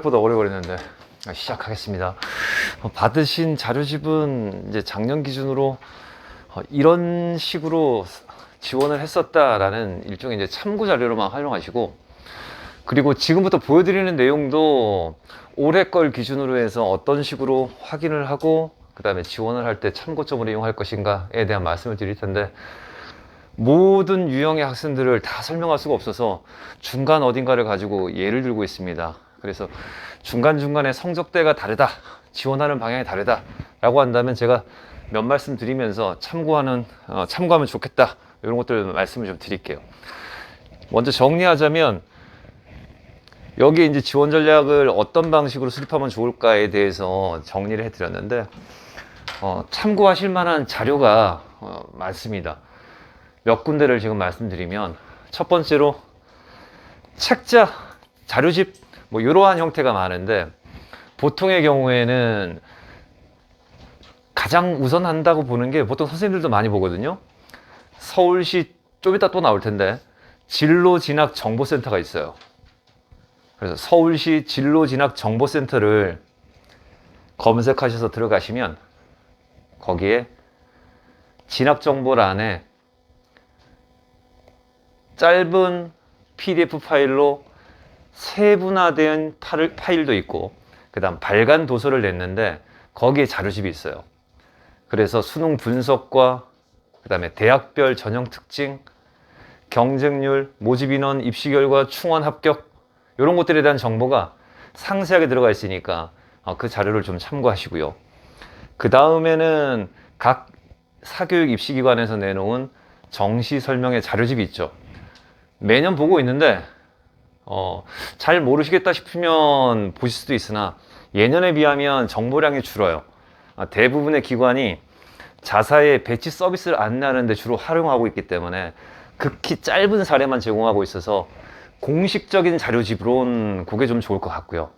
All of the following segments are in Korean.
보다 오래 걸렸는데 시작하겠습니다. 받으신 자료집은 이제 작년 기준으로 이런 식으로 지원을 했었다라는 일종의 이제 참고 자료로만 활용하시고, 그리고 지금부터 보여드리는 내용도 올해 걸 기준으로 해서 어떤 식으로 확인을 하고 그 다음에 지원을 할 때 참고점으로 이용할 것인가에 대한 말씀을 드릴 텐데, 모든 유형의 학생들을 다 설명할 수가 없어서 중간 어딘가를 가지고 예를 들고 있습니다. 그래서 중간중간에 성적대가 다르다, 지원하는 방향이 다르다 라고 한다면 제가 몇 말씀 드리면서 참고하면 좋겠다, 이런 것들 말씀을 좀 드릴게요. 먼저 정리하자면, 여기에 이제 지원 전략을 어떤 방식으로 수립하면 좋을까에 대해서 정리를 해드렸는데, 참고하실 만한 자료가 많습니다. 몇 군데를 지금 말씀드리면, 첫 번째로 책자, 자료집, 뭐 이러한 형태가 많은데, 보통의 경우에는 가장 우선한다고 보는 게, 보통 선생님들도 많이 보거든요. 서울시, 좀 이따 또 나올 텐데, 진로진학정보센터가 있어요. 그래서 서울시 진로진학정보센터를 검색하셔서 들어가시면 거기에 진학정보란에 짧은 PDF 파일로 세분화된 파일도 있고, 그 다음 발간 도서를 냈는데 거기에 자료집이 있어요. 그래서 수능 분석과 그 다음에 대학별 전형 특징, 경쟁률, 모집 인원, 입시 결과, 충원 합격, 이런 것들에 대한 정보가 상세하게 들어가 있으니까 그 자료를 좀 참고하시고요. 그 다음에는 각 사교육 입시기관에서 내놓은 정시 설명의 자료집이 있죠. 매년 보고 있는데 잘 모르시겠다 싶으면 보실 수도 있으나, 예년에 비하면 정보량이 줄어요. 대부분의 기관이 자사의 배치 서비스를 안내하는 데 주로 활용하고 있기 때문에 극히 짧은 사례만 제공하고 있어서 공식적인 자료집으로는 그게 좀 좋을 것 같고요.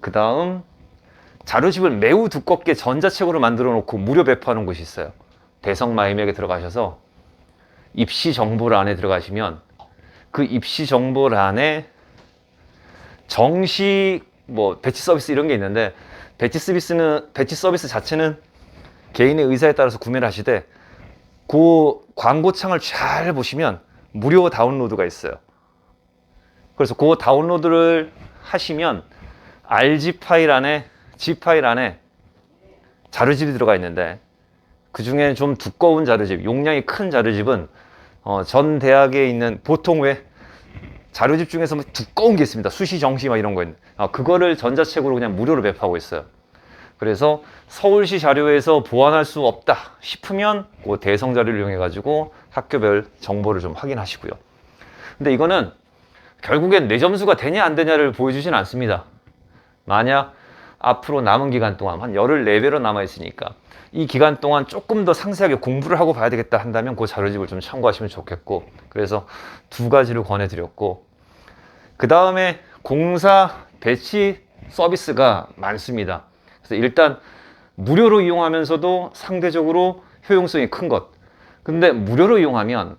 그 다음, 자료집을 매우 두껍게 전자책으로 만들어 놓고 무료 배포하는 곳이 있어요. 대성마이맥에 들어가셔서 입시 정보란에 들어가시면 그 입시 정보란에 정시 배치 서비스 이런 게 있는데, 배치 서비스 자체는 개인의 의사에 따라서 구매를 하시되, 그 광고창을 잘 보시면 무료 다운로드가 있어요. 그래서 그 다운로드를 하시면 RG 파일 안에, G 파일 안에 자료집이 들어가 있는데, 그 중에 좀 두꺼운 자료집, 용량이 큰 자료집은 전 대학에 있는, 보통 왜 자료집 중에서 두꺼운 게 있습니다. 수시, 정시 막 이런 거 있는, 그거를 전자책으로 그냥 무료로 배포하고 있어요. 그래서 서울시 자료에서 보완할 수 없다 싶으면 그 대성 자료를 이용해 가지고 학교별 정보를 좀 확인하시고요. 근데 이거는 결국엔 내 점수가 되냐 안 되냐를 보여주진 않습니다. 만약 앞으로 남은 기간 동안 한 열흘 내외로 남아 있으니까 이 기간 동안 조금 더 상세하게 공부를 하고 봐야 되겠다 한다면 그 자료집을 좀 참고하시면 좋겠고, 그래서 두 가지를 권해드렸고, 그 다음에 공사 배치 서비스가 많습니다. 그래서 일단 무료로 이용하면서도 상대적으로 효용성이 큰 것. 근데 무료로 이용하면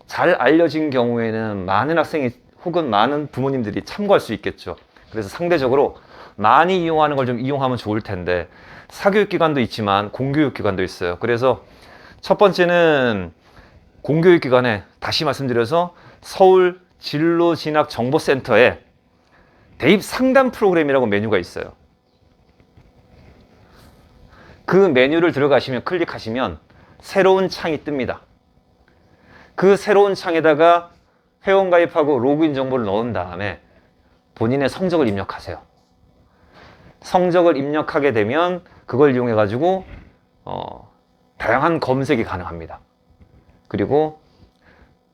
잘 알려진 경우에는 많은 학생이 혹은 많은 부모님들이 참고할 수 있겠죠. 그래서 상대적으로 많이 이용하는 걸 좀 이용하면 좋을 텐데, 사교육기관도 있지만 공교육기관도 있어요. 그래서 첫 번째는 공교육기관에, 다시 말씀드려서 서울 진로진학정보센터에 대입 상담 프로그램이라고 메뉴가 있어요. 그 메뉴를 들어가시면, 클릭하시면 새로운 창이 뜹니다. 그 새로운 창에다가 회원가입하고 로그인 정보를 넣은 다음에 본인의 성적을 입력하세요. 성적을 입력하게 되면 그걸 이용해 가지고 다양한 검색이 가능합니다. 그리고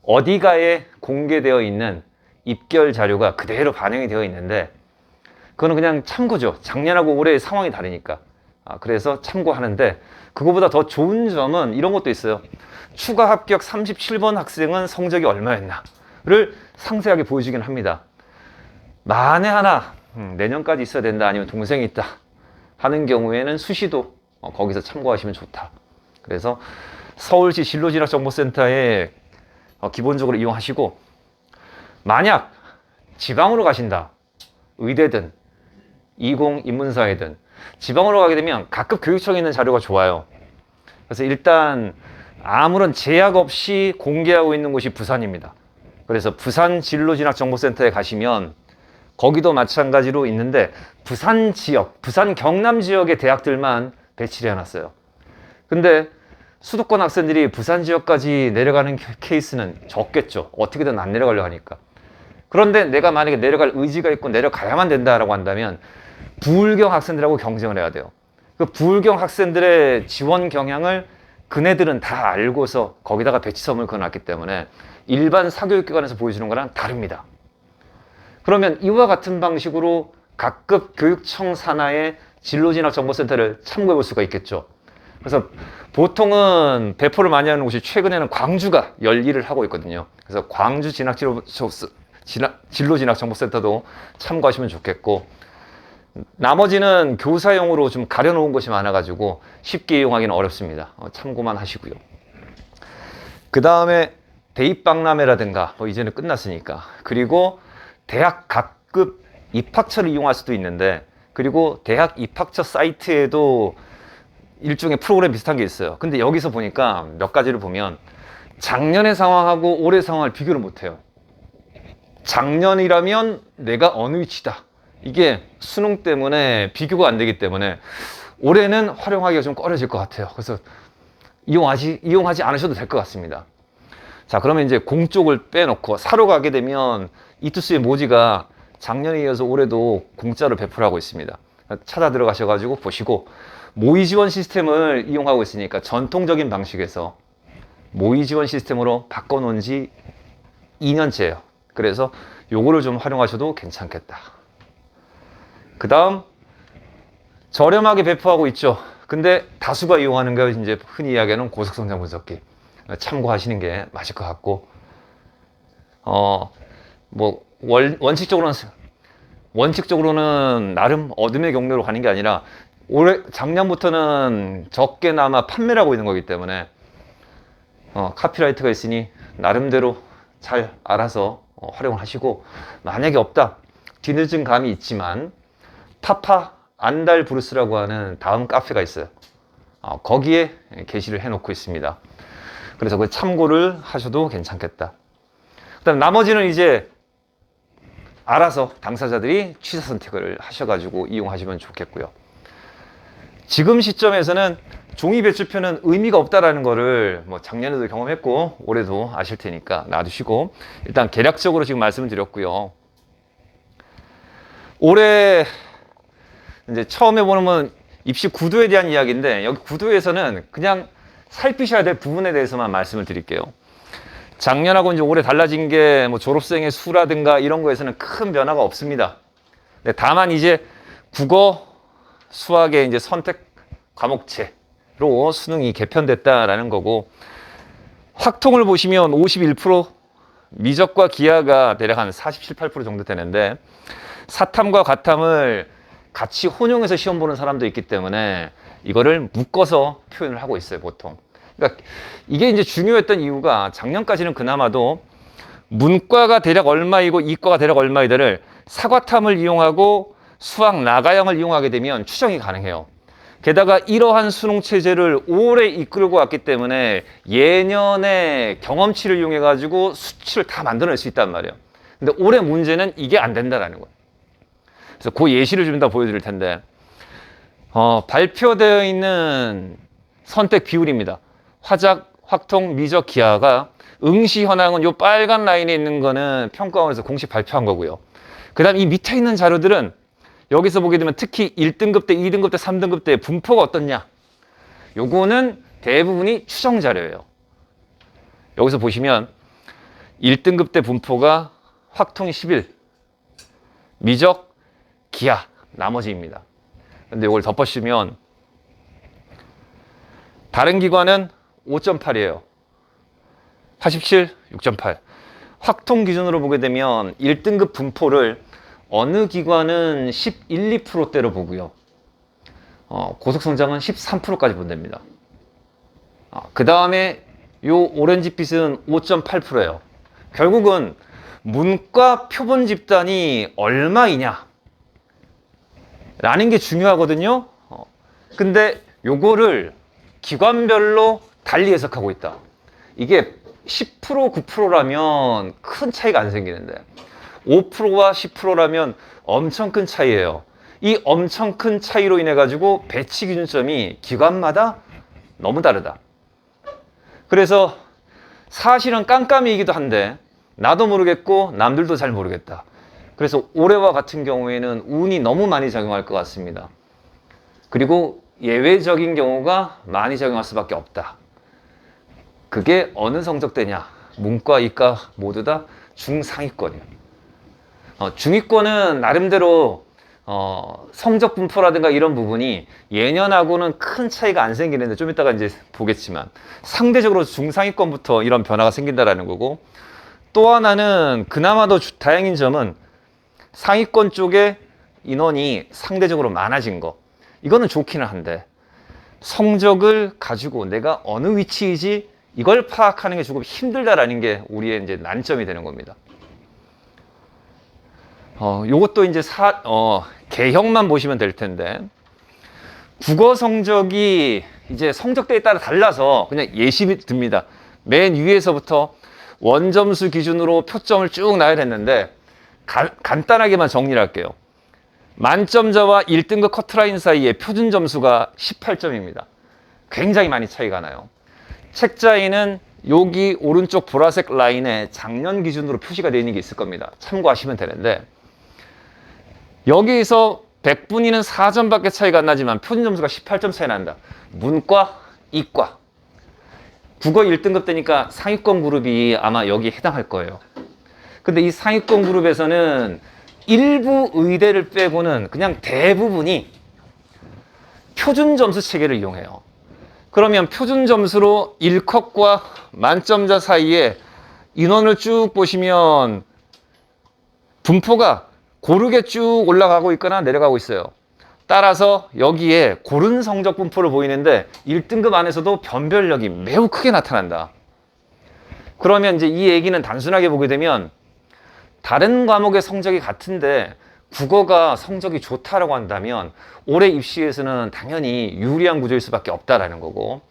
어디가에 공개되어 있는 입결 자료가 그대로 반영이 되어 있는데, 그거는 그냥 참고죠. 작년하고 올해의 상황이 다르니까. 그래서 참고하는데, 그거보다 더 좋은 점은 이런 것도 있어요. 추가 합격 37번 학생은 성적이 얼마였나를 상세하게 보여주긴 합니다. 만에 하나 내년까지 있어야 된다, 아니면 동생이 있다 하는 경우에는 수시도 거기서 참고하시면 좋다. 그래서 서울시 진로진학정보센터에 기본적으로 이용하시고, 만약 지방으로 가신다, 의대든 20 인문사회든 지방으로 가게 되면 각급 교육청에 있는 자료가 좋아요. 그래서 일단 아무런 제약 없이 공개하고 있는 곳이 부산입니다. 그래서 부산 진로진학정보센터에 가시면 거기도 마찬가지로 있는데 부산 지역, 부산 경남 지역의 대학들만 배치를 해놨어요. 근데 수도권 학생들이 부산 지역까지 내려가는 케이스는 적겠죠. 어떻게든 안 내려가려고 하니까. 그런데 내가 만약에 내려갈 의지가 있고 내려가야만 된다라고 한다면 부울경 학생들하고 경쟁을 해야 돼요. 그 부울경 학생들의 지원 경향을 그네들은 다 알고서 거기다가 배치섬을 그어놨기 때문에 일반 사교육기관에서 보여주는 거랑 다릅니다. 그러면 이와 같은 방식으로 각급 교육청 산하의 진로진학정보센터를 참고해 볼 수가 있겠죠. 그래서 보통은 배포를 많이 하는 곳이 최근에는 광주가 열일을 하고 있거든요. 그래서 광주 진로진학정보센터도 참고하시면 좋겠고, 나머지는 교사용으로 좀 가려놓은 곳이 많아가지고 쉽게 이용하기는 어렵습니다. 참고만 하시고요. 그 다음에 대입박람회라든가 뭐 이제는 끝났으니까, 그리고 대학 각급 입학처를 이용할 수도 있는데, 그리고 대학 입학처 사이트에도 일종의 프로그램 비슷한 게 있어요. 근데 여기서 보니까 몇 가지를 보면 작년의 상황하고 올해 상황을 비교를 못해요. 작년이라면 내가 어느 위치다, 이게 수능 때문에 비교가 안 되기 때문에 올해는 활용하기가 좀 꺼려질 것 같아요. 그래서 이용하지 않으셔도 될 것 같습니다. 자, 그러면 이제 공쪽을 빼놓고 사로 가게 되면 이투스의 모지가 작년에 이어서 올해도 공짜로 배포를 하고 있습니다. 찾아 들어가셔가지고 보시고, 모의 지원 시스템을 이용하고 있으니까 전통적인 방식에서 모의 지원 시스템으로 바꿔놓은 지 2년째예요. 그래서 요거를 좀 활용하셔도 괜찮겠다. 그 다음, 저렴하게 배포하고 있죠. 근데 다수가 이용하는 게 이제 흔히 이야기하는 고속성장 분석기. 참고하시는 게 맞을 것 같고, 뭐, 원칙적으로는 나름 어둠의 경로로 가는 게 아니라, 작년부터는 적게나마 판매를 하고 있는 거기 때문에, 카피라이트가 있으니 나름대로 잘 알아서 활용을 하시고, 만약에 없다, 뒤늦은 감이 있지만, 파파 안달 브루스라고 하는 다음 카페가 있어요. 거기에 게시를 해놓고 있습니다. 그래서 그 참고를 하셔도 괜찮겠다. 그다음 나머지는 이제 알아서 당사자들이 취사 선택을 하셔가지고 이용하시면 좋겠고요. 지금 시점에서는 종이 배출표는 의미가 없다라는 거를 뭐 작년에도 경험했고 올해도 아실 테니까 놔두시고, 일단 개략적으로 지금 말씀을 드렸고요. 올해 이제 처음에 보면 입시 구도에 대한 이야기인데, 여기 구도에서는 그냥 살피셔야 될 부분에 대해서만 말씀을 드릴게요. 작년하고 이제 올해 달라진 게 뭐 졸업생의 수라든가 이런 거에서는 큰 변화가 없습니다. 다만 이제 국어, 수학의 이제 선택 과목제로 수능이 개편됐다라는 거고, 확통을 보시면 51%, 미적과 기하가 대략 한 47, 8% 정도 되는데, 사탐과 과탐을 같이 혼용해서 시험 보는 사람도 있기 때문에 이거를 묶어서 표현을 하고 있어요, 보통. 그러니까 이게 이제 중요했던 이유가, 작년까지는 그나마도 문과가 대략 얼마이고 이과가 대략 얼마이다를 사과탐을 이용하고 수학 나가형을 이용하게 되면 추정이 가능해요. 게다가 이러한 수능 체제를 오래 이끌고 왔기 때문에 예년의 경험치를 이용해 가지고 수치를 다 만들어낼 수 있단 말이에요. 근데 올해 문제는 이게 안 된다라는 거예요. 그래서 그 예시를 좀 이따 보여드릴 텐데, 발표되어 있는 선택 비율입니다. 화작, 확통, 미적, 기하가 응시 현황은 요 빨간 라인에 있는 거는 평가원에서 공식 발표한 거고요. 그 다음 이 밑에 있는 자료들은 여기서 보게 되면 특히 1등급 때, 2등급 때, 3등급 때 분포가 어떻냐, 요거는 대부분이 추정 자료예요. 여기서 보시면 1등급 때 분포가 확통이 11, 미적, 기하 나머지입니다. 근데 이걸 덮어쓰면 다른 기관은 5.8이에요. 87, 6.8. 확통 기준으로 보게 되면 1등급 분포를 어느 기관은 11, 2%대로 보고요. 고속성장은 13%까지 본답니다. 그 다음에 요 오렌지빛은 5.8%예요. 결국은 문과 표본 집단이 얼마이냐, 라는 게 중요하거든요. 근데 요거를 기관별로 달리 해석하고 있다. 이게 10% 9%라면 큰 차이가 안 생기는데 5%와 10%라면 엄청 큰 차이예요. 이 엄청 큰 차이로 인해 가지고 배치 기준점이 기관마다 너무 다르다. 그래서 사실은 깜깜이이기도 한데 나도 모르겠고 남들도 잘 모르겠다. 그래서 올해와 같은 경우에는 운이 너무 많이 작용할 것 같습니다. 그리고 예외적인 경우가 많이 작용할 수밖에 없다. 그게 어느 성적대냐? 문과, 이과 모두 다 중상위권이에요. 중위권은 나름대로 성적 분포라든가 이런 부분이 예년하고는 큰 차이가 안 생기는데 좀 이따가 이제 보겠지만 상대적으로 중상위권부터 이런 변화가 생긴다라는 거고, 또 하나는 그나마도 다행인 점은 상위권 쪽에 인원이 상대적으로 많아진 거. 이거는 좋기는 한데 성적을 가지고 내가 어느 위치이지 이걸 파악하는 게 조금 힘들다라는 게 우리의 이제 난점이 되는 겁니다. 요것도 이제 개형만 보시면 될 텐데, 국어 성적이 이제 성적대에 따라 달라서 그냥 예시 듭니다. 맨 위에서부터 원점수 기준으로 표점을 쭉 놔야 됐는데 간단하게만 정리를 할게요. 만점자와 1등급 커트라인 사이에 표준 점수가 18점입니다. 굉장히 많이 차이가 나요. 책자에는 여기 오른쪽 보라색 라인에 작년 기준으로 표시가 되어 있는 게 있을 겁니다. 참고하시면 되는데, 여기에서 100분위는 4점밖에 차이가 안 나지만 표준 점수가 18점 차이 난다. 문과, 이과. 국어 1등급 되니까 상위권 그룹이 아마 여기에 해당할 거예요. 근데 이 상위권 그룹에서는 일부 의대를 빼고는 그냥 대부분이 표준 점수 체계를 이용해요. 그러면 표준 점수로 1컷과 만점자 사이에 인원을 쭉 보시면 분포가 고르게 쭉 올라가고 있거나 내려가고 있어요. 따라서 여기에 고른 성적 분포를 보이는데 1등급 안에서도 변별력이 매우 크게 나타난다. 그러면 이제 이 얘기는 단순하게 보게 되면 다른 과목의 성적이 같은데 국어가 성적이 좋다라고 한다면 올해 입시에서는 당연히 유리한 구조일 수밖에 없다라는 거고,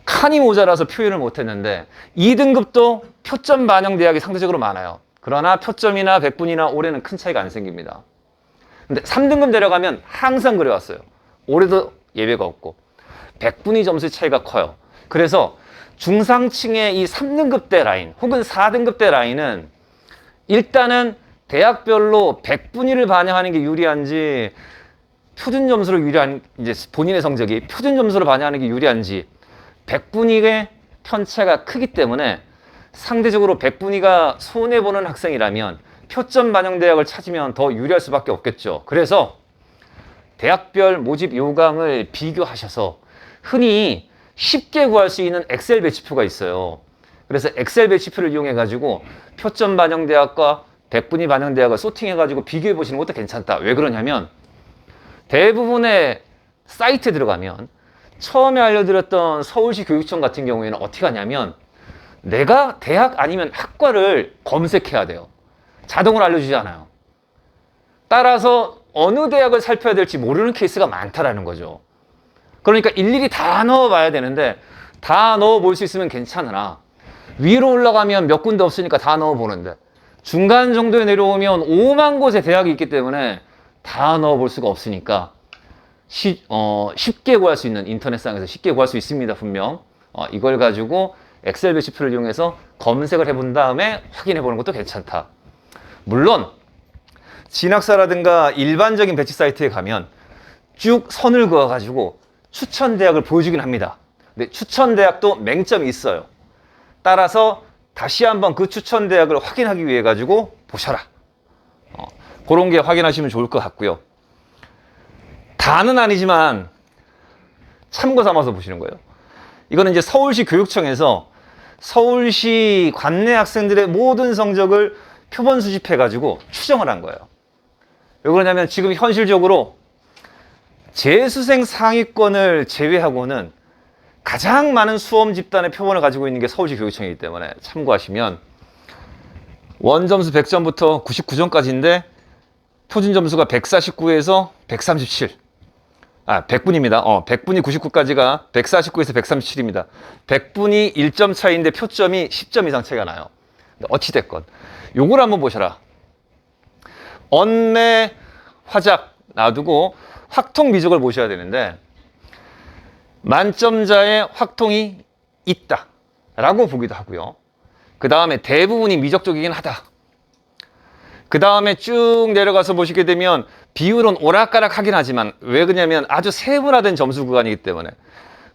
칸이 모자라서 표현을 못했는데 2등급도 표점 반영 대학이 상대적으로 많아요. 그러나 표점이나 백분이나 올해는 큰 차이가 안 생깁니다. 근데 3등급 내려가면 항상 그래왔어요. 올해도 예외가 없고 백분위 점수 차이가 커요. 그래서 중상층의 이 3등급대 라인 혹은 4등급대 라인은 일단은 대학별로 백분위를 반영하는 게 유리한지, 표준 점수로 유리한, 이제 본인의 성적이 표준 점수로 반영하는 게 유리한지, 백분위의 편차가 크기 때문에 상대적으로 백분위가 손해보는 학생이라면 표점 반영 대학을 찾으면 더 유리할 수밖에 없겠죠. 그래서 대학별 모집 요강을 비교하셔서 흔히 쉽게 구할 수 있는 엑셀 배치표가 있어요. 그래서 엑셀 배치표를 이용해 가지고 표점 반영 대학과 백분위 반영 대학을 소팅해 가지고 비교해 보시는 것도 괜찮다. 왜 그러냐면 대부분의 사이트에 들어가면 처음에 알려드렸던 서울시 교육청 같은 경우에는 어떻게 하냐면 내가 대학 아니면 학과를 검색해야 돼요. 자동으로 알려주지 않아요. 따라서 어느 대학을 살펴야 될지 모르는 케이스가 많다라는 거죠. 그러니까 일일이 다 넣어봐야 되는데 다 넣어볼 수 있으면 괜찮으나 위로 올라가면 몇 군데 없으니까 다 넣어보는데 중간 정도에 내려오면 5만 곳의 대학이 있기 때문에 다 넣어볼 수가 없으니까 쉽게 구할 수 있는, 인터넷상에서 쉽게 구할 수 있습니다. 분명 이걸 가지고 엑셀 배치표를 이용해서 검색을 해본 다음에 확인해 보는 것도 괜찮다. 물론 진학사라든가 일반적인 배치 사이트에 가면 쭉 선을 그어 가지고 추천 대학을 보여주긴 합니다. 근데 추천 대학도 맹점이 있어요. 따라서 다시 한번 그 추천 대학을 확인하기 위해 가지고 보셔라. 그런 게 확인하시면 좋을 것 같고요. 다는 아니지만 참고 삼아서 보시는 거예요. 이거는 이제 서울시 교육청에서 서울시 관내 학생들의 모든 성적을 표본 수집해 가지고 추정을 한 거예요. 왜 그러냐면 지금 현실적으로 재수생 상위권을 제외하고는 가장 많은 수험 집단의 표본을 가지고 있는 게 서울시 교육청이기 때문에 참고하시면 원점수 100점부터 99점까지인데 표준 점수가 149에서 137. 100분입니다. 100분이 99까지가 149에서 137입니다. 100분이 1점 차이인데 표점이 10점 이상 차이가 나요. 어찌됐건. 요걸 한번 보셔라. 언매, 화작 놔두고 확통 미적을 보셔야 되는데, 만점자의 확통이 있다 라고 보기도 하고요. 그 다음에 대부분이 미적적이긴 하다. 그 다음에 쭉 내려가서 보시게 되면 비율은 오락가락 하긴 하지만, 왜 그러냐면 아주 세분화된 점수 구간이기 때문에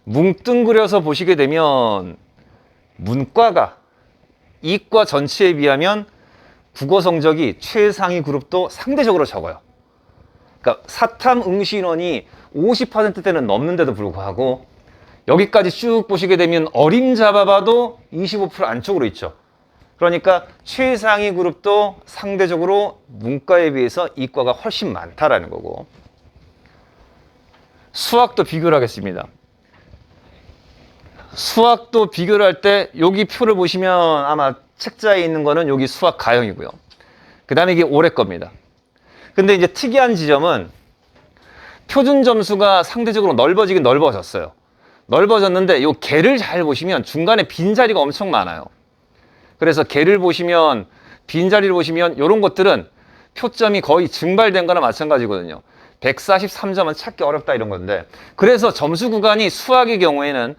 뭉뚱그려서 보시게 되면 문과가 이과 전체에 비하면 국어 성적이 최상위 그룹도 상대적으로 적어요. 그러니까 사탐 응시 인원이 50%대는 넘는데도 불구하고 여기까지 쭉 보시게 되면 어림잡아봐도 25% 안쪽으로 있죠. 그러니까 최상위 그룹도 상대적으로 문과에 비해서 이과가 훨씬 많다라는 거고, 수학도 비교를 하겠습니다. 수학도 비교를 할 때 여기 표를 보시면 아마 책자에 있는 거는 여기 수학 가형이고요. 그 다음에 이게 올해 겁니다. 근데 이제 특이한 지점은 표준 점수가 상대적으로 넓어지긴 넓어졌어요. 넓어졌는데 요 개를 잘 보시면 중간에 빈자리가 엄청 많아요. 그래서 개를 보시면, 빈자리를 보시면 이런 것들은 표점이 거의 증발된 거나 마찬가지거든요. 143점은 찾기 어렵다 이런 건데, 그래서 점수 구간이 수학의 경우에는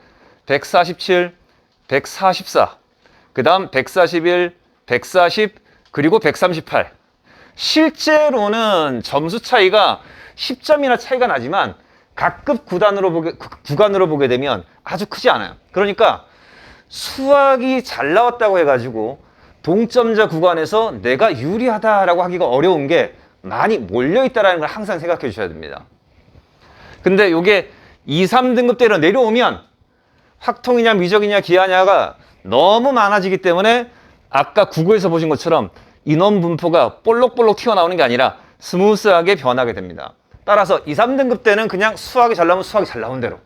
147, 144, 그 다음 141, 140, 그리고 138. 실제로는 점수 차이가 10점이나 차이가 나지만 각급 구간으로 보게 되면 아주 크지 않아요. 그러니까 수학이 잘 나왔다고 해가지고 동점자 구간에서 내가 유리하다라고 하기가 어려운 게 많이 몰려있다는 걸 항상 생각해 주셔야 됩니다. 근데 이게 2, 3등급대로 내려오면 확통이냐 미적이냐 기하냐가 너무 많아지기 때문에 아까 국어에서 보신 것처럼 인원 분포가 볼록볼록 튀어나오는 게 아니라 스무스하게 변하게 됩니다. 따라서 2, 3등급 때는 그냥 수학이 잘 나오면 수학이 잘 나온 대로,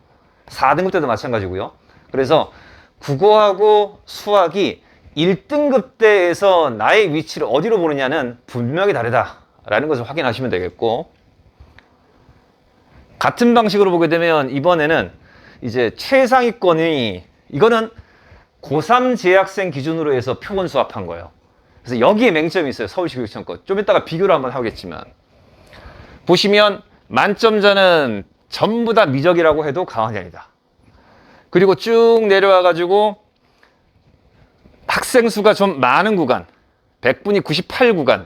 4등급 때도 마찬가지고요. 그래서 국어하고 수학이 1등급 때에서 나의 위치를 어디로 보느냐는 분명히 다르다라는 것을 확인하시면 되겠고, 같은 방식으로 보게 되면 이번에는 이제 최상위권이, 이거는 고3 재학생 기준으로 해서 표본 수합한 거예요. 그래서 여기에 맹점이 있어요. 서울시 교육청 거. 좀 이따가 비교를 한번 하겠지만, 보시면 만점자는 전부 다 미적이라고 해도 과언이 아니다. 그리고 쭉 내려와 가지고 학생 수가 좀 많은 구간, 100분이 98 구간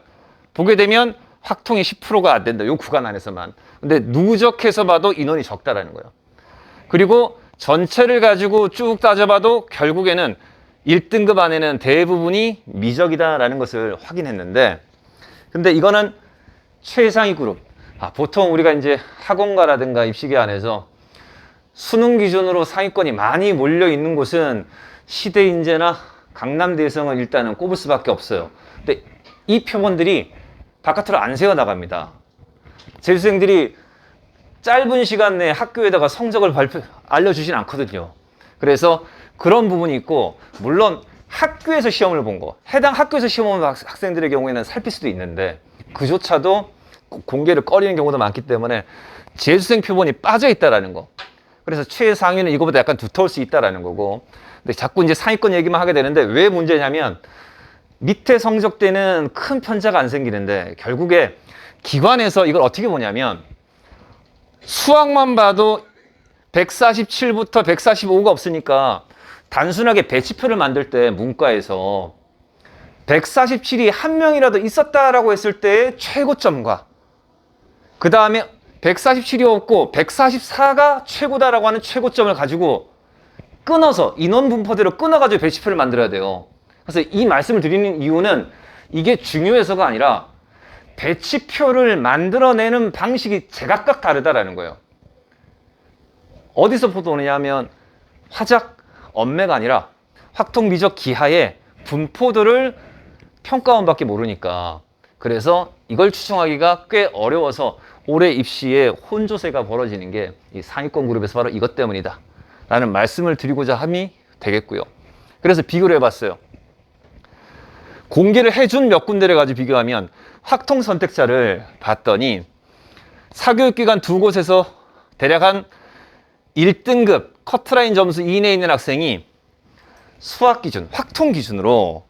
보게 되면 확통이 10%가 안 된다. 이 구간 안에서만. 근데 누적해서 봐도 인원이 적다라는 거예요. 그리고 전체를 가지고 쭉 따져봐도 결국에는 1등급 안에는 대부분이 미적이다라는 것을 확인했는데, 근데 이거는 최상위 그룹. 보통 우리가 이제 학원가라든가 입시계 안에서 수능 기준으로 상위권이 많이 몰려 있는 곳은 시대인재나 강남대성을 일단은 꼽을 수밖에 없어요. 근데 이 표본들이 바깥으로 안 새어 나갑니다. 재수생들이 짧은 시간 내에 학교에다가 성적을 알려주진 않거든요. 그래서 그런 부분이 있고, 물론 학교에서 시험을 본 거, 해당 학교에서 시험을 본 학생들의 경우에는 살필 수도 있는데 그조차도 공개를 꺼리는 경우도 많기 때문에 재수생 표본이 빠져 있다라는 거. 그래서 최상위는 이거보다 약간 두터울 수 있다라는 거고, 근데 자꾸 이제 상위권 얘기만 하게 되는데 왜 문제냐면 밑에 성적 때는 큰 편차가 안 생기는데 결국에 기관에서 이걸 어떻게 보냐면 수학만 봐도 147부터 145가 없으니까 단순하게 배치표를 만들 때 문과에서 147이 한 명이라도 있었다라고 했을 때의 최고점과 그 다음에 147이 없고 144가 최고다라고 하는 최고점을 가지고 끊어서 인원 분포대로 끊어가지고 배치표를 만들어야 돼요. 그래서 이 말씀을 드리는 이유는 이게 중요해서가 아니라 배치표를 만들어내는 방식이 제각각 다르다라는 거예요. 어디서 보도오느냐 하면 화작, 언매가 아니라 확통, 미적, 기하의 분포도를 평가원 밖에 모르니까, 그래서 이걸 추정하기가 꽤 어려워서 올해 입시에 혼조세가 벌어지는 게 이 상위권 그룹에서 바로 이것 때문이다 라는 말씀을 드리고자 함이 되겠고요. 그래서 비교를 해봤어요. 공개를 해준 몇 군데를 가지고 비교하면 확통 선택자를 봤더니 사교육기관 두 곳에서 대략 한 1등급 커트라인 점수 이내에 있는 학생이 수학 기준, 확통 기준으로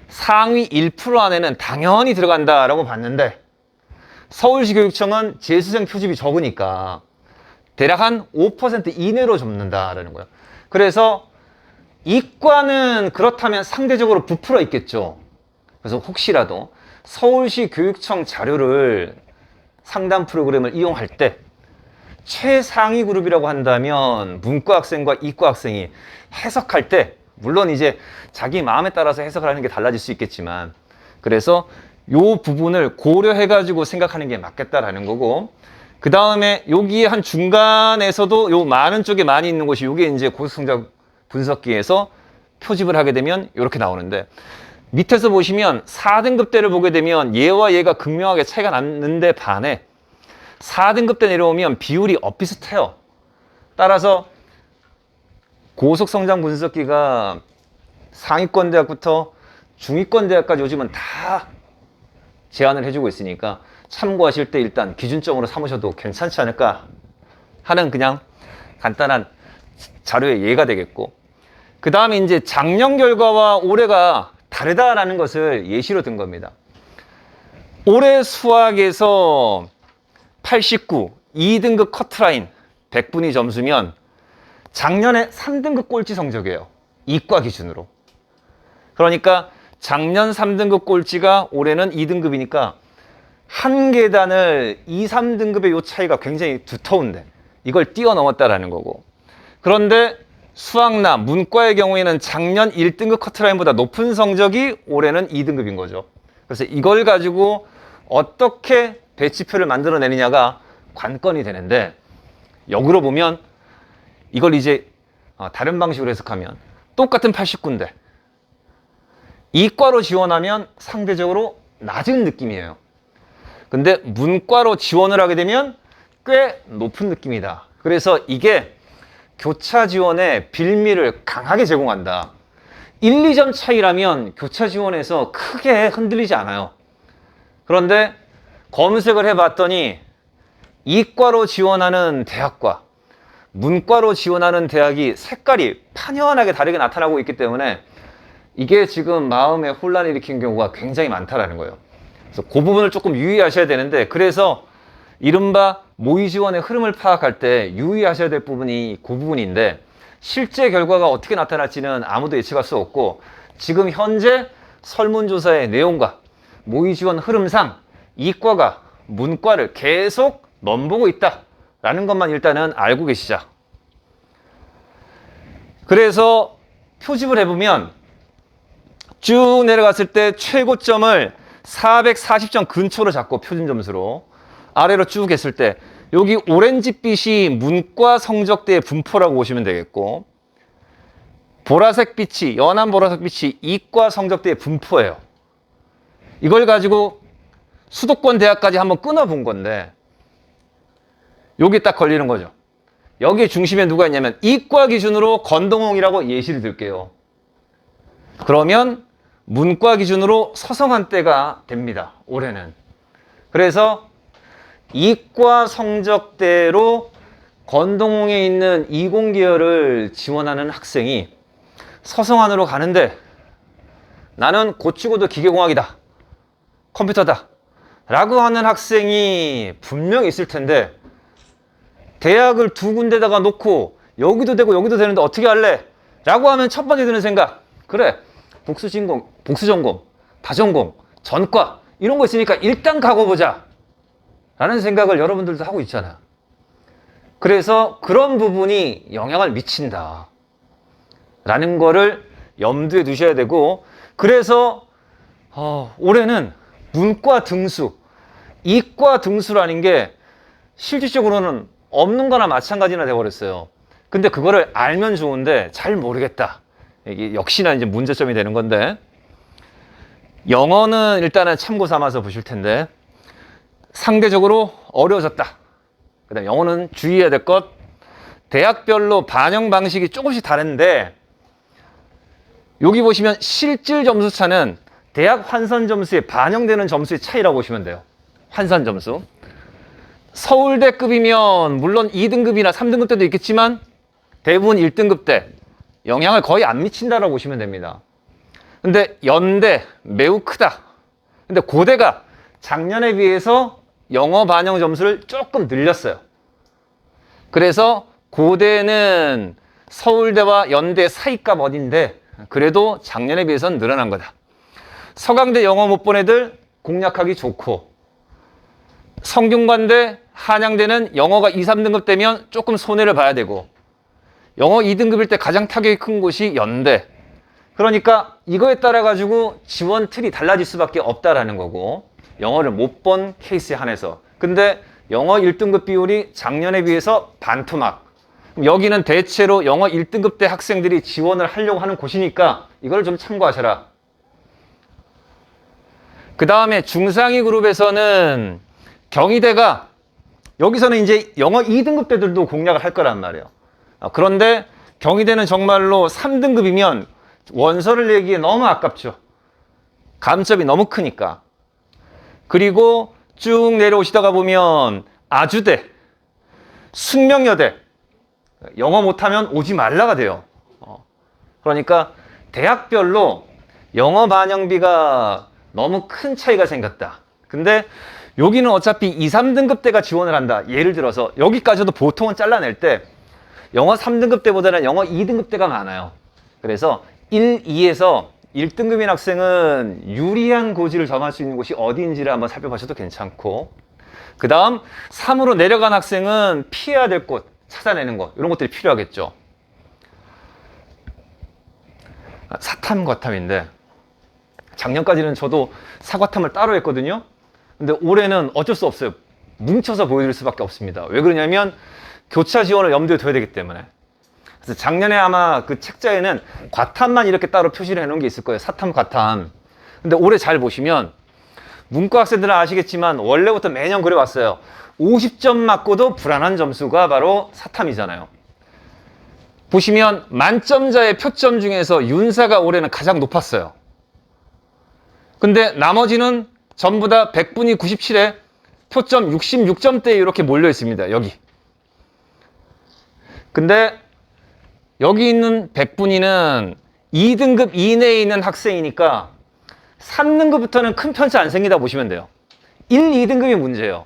상위 1% 안에는 당연히 들어간다라고 봤는데 서울시 교육청은 재수생 표집이 적으니까 대략 한 5% 이내로 접는다라는 거예요. 그래서 이과는 그렇다면 상대적으로 부풀어 있겠죠. 그래서 혹시라도 서울시 교육청 자료를 상담 프로그램을 이용할 때 최상위 그룹이라고 한다면 문과 학생과 이과 학생이 해석할 때 물론 이제 자기 마음에 따라서 해석을 하는 게 달라질 수 있겠지만 그래서 요 부분을 고려해 가지고 생각하는 게 맞겠다라는 거고 그 다음에 여기에 한 중간에서도 요 많은 쪽에 많이 있는 곳이 요게 이제 고속성적 분석기에서 표집을 하게 되면 이렇게 나오는데 밑에서 보시면 4등급대를 보게 되면 얘와 얘가 극명하게 차이가 났는데 반해 4등급대 내려오면 비율이 엇비슷해요. 따라서 고속성장 분석기가 상위권 대학부터 중위권 대학까지 요즘은 다 제안을 해주고 있으니까 참고하실 때 일단 기준점으로 삼으셔도 괜찮지 않을까 하는 그냥 간단한 자료의 예가 되겠고 그 다음에 이제 작년 결과와 올해가 다르다라는 것을 예시로 든 겁니다. 올해 수학에서 89, 2등급 커트라인 100분위 점수면 작년에 3등급 꼴찌 성적이에요. 이과 기준으로. 그러니까 작년 3등급 꼴찌가 올해는 2등급이니까 한 계단을 2, 3등급의 요 차이가 굉장히 두터운데 이걸 뛰어넘었다라는 거고 그런데 수학나 문과의 경우에는 작년 1등급 커트라인보다 높은 성적이 올해는 2등급인 거죠. 그래서 이걸 가지고 어떻게 배치표를 만들어내느냐가 관건이 되는데 역으로 보면 이걸 이제 다른 방식으로 해석하면 똑같은 89인데 이과로 지원하면 상대적으로 낮은 느낌이에요. 근데 문과로 지원을 하게 되면 꽤 높은 느낌이다. 그래서 이게 교차 지원의 빌미를 강하게 제공한다. 1, 2점 차이라면 교차 지원에서 크게 흔들리지 않아요. 그런데 검색을 해봤더니 이과로 지원하는 대학과 문과로 지원하는 대학이 색깔이 판연하게 다르게 나타나고 있기 때문에 이게 지금 마음에 혼란을 일으킨 경우가 굉장히 많다라는 거예요. 그래서 그 부분을 조금 유의하셔야 되는데 그래서 이른바 모의 지원의 흐름을 파악할 때 유의하셔야 될 부분이 그 부분인데 실제 결과가 어떻게 나타날지는 아무도 예측할 수 없고 지금 현재 설문조사의 내용과 모의 지원 흐름상 이과가 문과를 계속 넘보고 있다라는 것만 일단은 알고 계시자. 그래서 표집을 해보면 쭉 내려갔을 때 최고점을 440점 근처로 잡고 표준 점수로 아래로 쭉 했을 때 여기 오렌지빛이 문과 성적대의 분포라고 보시면 되겠고 보라색 빛이 연한 보라색 빛이 이과 성적대의 분포예요. 이걸 가지고 수도권 대학까지 한번 끊어본 건데 여기 딱 걸리는 거죠. 여기 중심에 누가 있냐면 이과 기준으로 건동홍이라고 예시를 들게요. 그러면 문과 기준으로 서성한대가 됩니다. 올해는. 그래서 이과 성적대로 건동홍에 있는 이공계열을 지원하는 학생이 서성안으로 가는데 나는 고치고도 기계공학이다. 컴퓨터다. 라고 하는 학생이 분명히 있을 텐데 대학을 두 군데다가 놓고 여기도 되고 여기도 되는데 어떻게 할래? 라고 하면 첫 번째 드는 생각 그래 복수전공, 다전공, 전과 이런 거 있으니까 일단 가고 보자 라는 생각을 여러분들도 하고 있잖아. 그래서 그런 부분이 영향을 미친다 라는 거를 염두에 두셔야 되고 그래서 올해는 문과 등수, 이과 등수라는 게 실질적으로는 없는 거나 마찬가지나 돼버렸어요. 근데 그거를 알면 좋은데 잘 모르겠다. 이게 역시나 이제 문제점이 되는 건데 영어는 일단은 참고 삼아서 보실 텐데 상대적으로 어려워졌다. 그다음 영어는 주의해야 될 것 대학별로 반영 방식이 조금씩 다른데 여기 보시면 실질 점수 차는 대학 환산 점수에 반영되는 점수의 차이라고 보시면 돼요. 환산 점수. 서울대급이면 물론 2등급이나 3등급 때도 있겠지만 대부분 1등급 때 영향을 거의 안 미친다라고 보시면 됩니다. 근데 연대 매우 크다. 근데 고대가 작년에 비해서 영어 반영 점수를 조금 늘렸어요. 그래서 고대는 서울대와 연대 사이값 어딘데 그래도 작년에 비해서는 늘어난 거다. 서강대 영어 못 본 애들 공략하기 좋고, 성균관대, 한양대는 영어가 2, 3등급 되면 조금 손해를 봐야 되고, 영어 2등급일 때 가장 타격이 큰 곳이 연대. 그러니까 이거에 따라 가지고 지원 틀이 달라질 수밖에 없다라는 거고, 영어를 못 본 케이스에 한해서. 근데 영어 1등급 비율이 작년에 비해서 반토막. 여기는 대체로 영어 1등급 대 학생들이 지원을 하려고 하는 곳이니까 이걸 좀 참고하셔라. 그 다음에 중상위 그룹에서는 경희대가 여기서는 이제 영어 2등급 대들도 공략을 할 거란 말이에요. 그런데 경희대는 정말로 3등급이면 원서를 내기에 너무 아깝죠. 감점이 너무 크니까. 그리고 쭉 내려오시다가 보면 아주대, 숙명여대, 영어 못하면 오지 말라가 돼요. 그러니까 대학별로 영어 반영비가 너무 큰 차이가 생겼다. 근데 여기는 어차피 2, 3등급 대가 지원을 한다. 예를 들어서 여기까지도 보통은 잘라낼 때 영어 3등급 대보다는 영어 2등급 대가 많아요. 그래서 1, 2에서 1등급인 학생은 유리한 고지를 점할 수 있는 곳이 어디인지를 한번 살펴보셔도 괜찮고, 그 다음 3으로 내려간 학생은 피해야 될 곳, 찾아내는 것, 이런 것들이 필요하겠죠. 사탐, 과탐인데 작년까지는 저도 사과탐을 따로 했거든요. 근데 올해는 어쩔 수 없어요. 뭉쳐서 보여드릴 수밖에 없습니다. 왜 그러냐면 교차 지원을 염두에 둬야 되기 때문에. 그래서 작년에 아마 그 책자에는 과탐만 이렇게 따로 표시를 해놓은 게 있을 거예요. 사탐, 과탐. 근데 올해 잘 보시면 문과 학생들은 아시겠지만 원래부터 매년 그래왔어요. 50점 맞고도 불안한 점수가 바로 사탐이잖아요. 보시면 만점자의 표점 중에서 윤사가 올해는 가장 높았어요. 근데 나머지는 전부 다 100분이 97에 표점 66점대에 이렇게 몰려 있습니다. 여기. 근데 여기 있는 100분위는 2등급 이내에 있는 학생이니까 3등급부터는 큰 편차 안 생기다 보시면 돼요. 1, 2등급이 문제예요.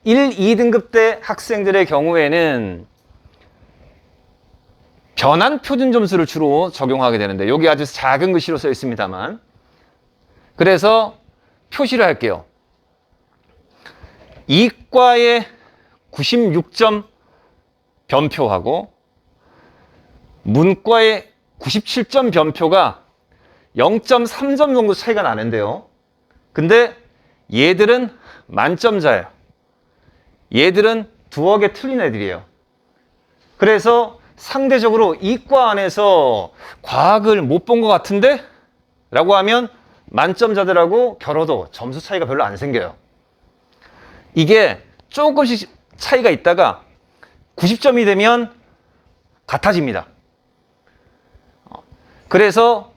1, 2등급 대 학생들의 경우에는 변환 표준 점수를 주로 적용하게 되는데 여기 아주 작은 글씨로 써 있습니다만, 그래서 표시를 할게요. 이과의 96점 변표하고 문과의 97점 변표가 0.3점 정도 차이가 나는데요. 근데 얘들은 만점자예요. 얘들은 두어 개 틀린 애들이에요. 그래서 상대적으로 이과 안에서 과학을 못 본 것 같은데? 라고 하면 만점자들하고 겨뤄도 점수 차이가 별로 안 생겨요. 이게 조금씩 차이가 있다가 90점이 되면 같아집니다. 그래서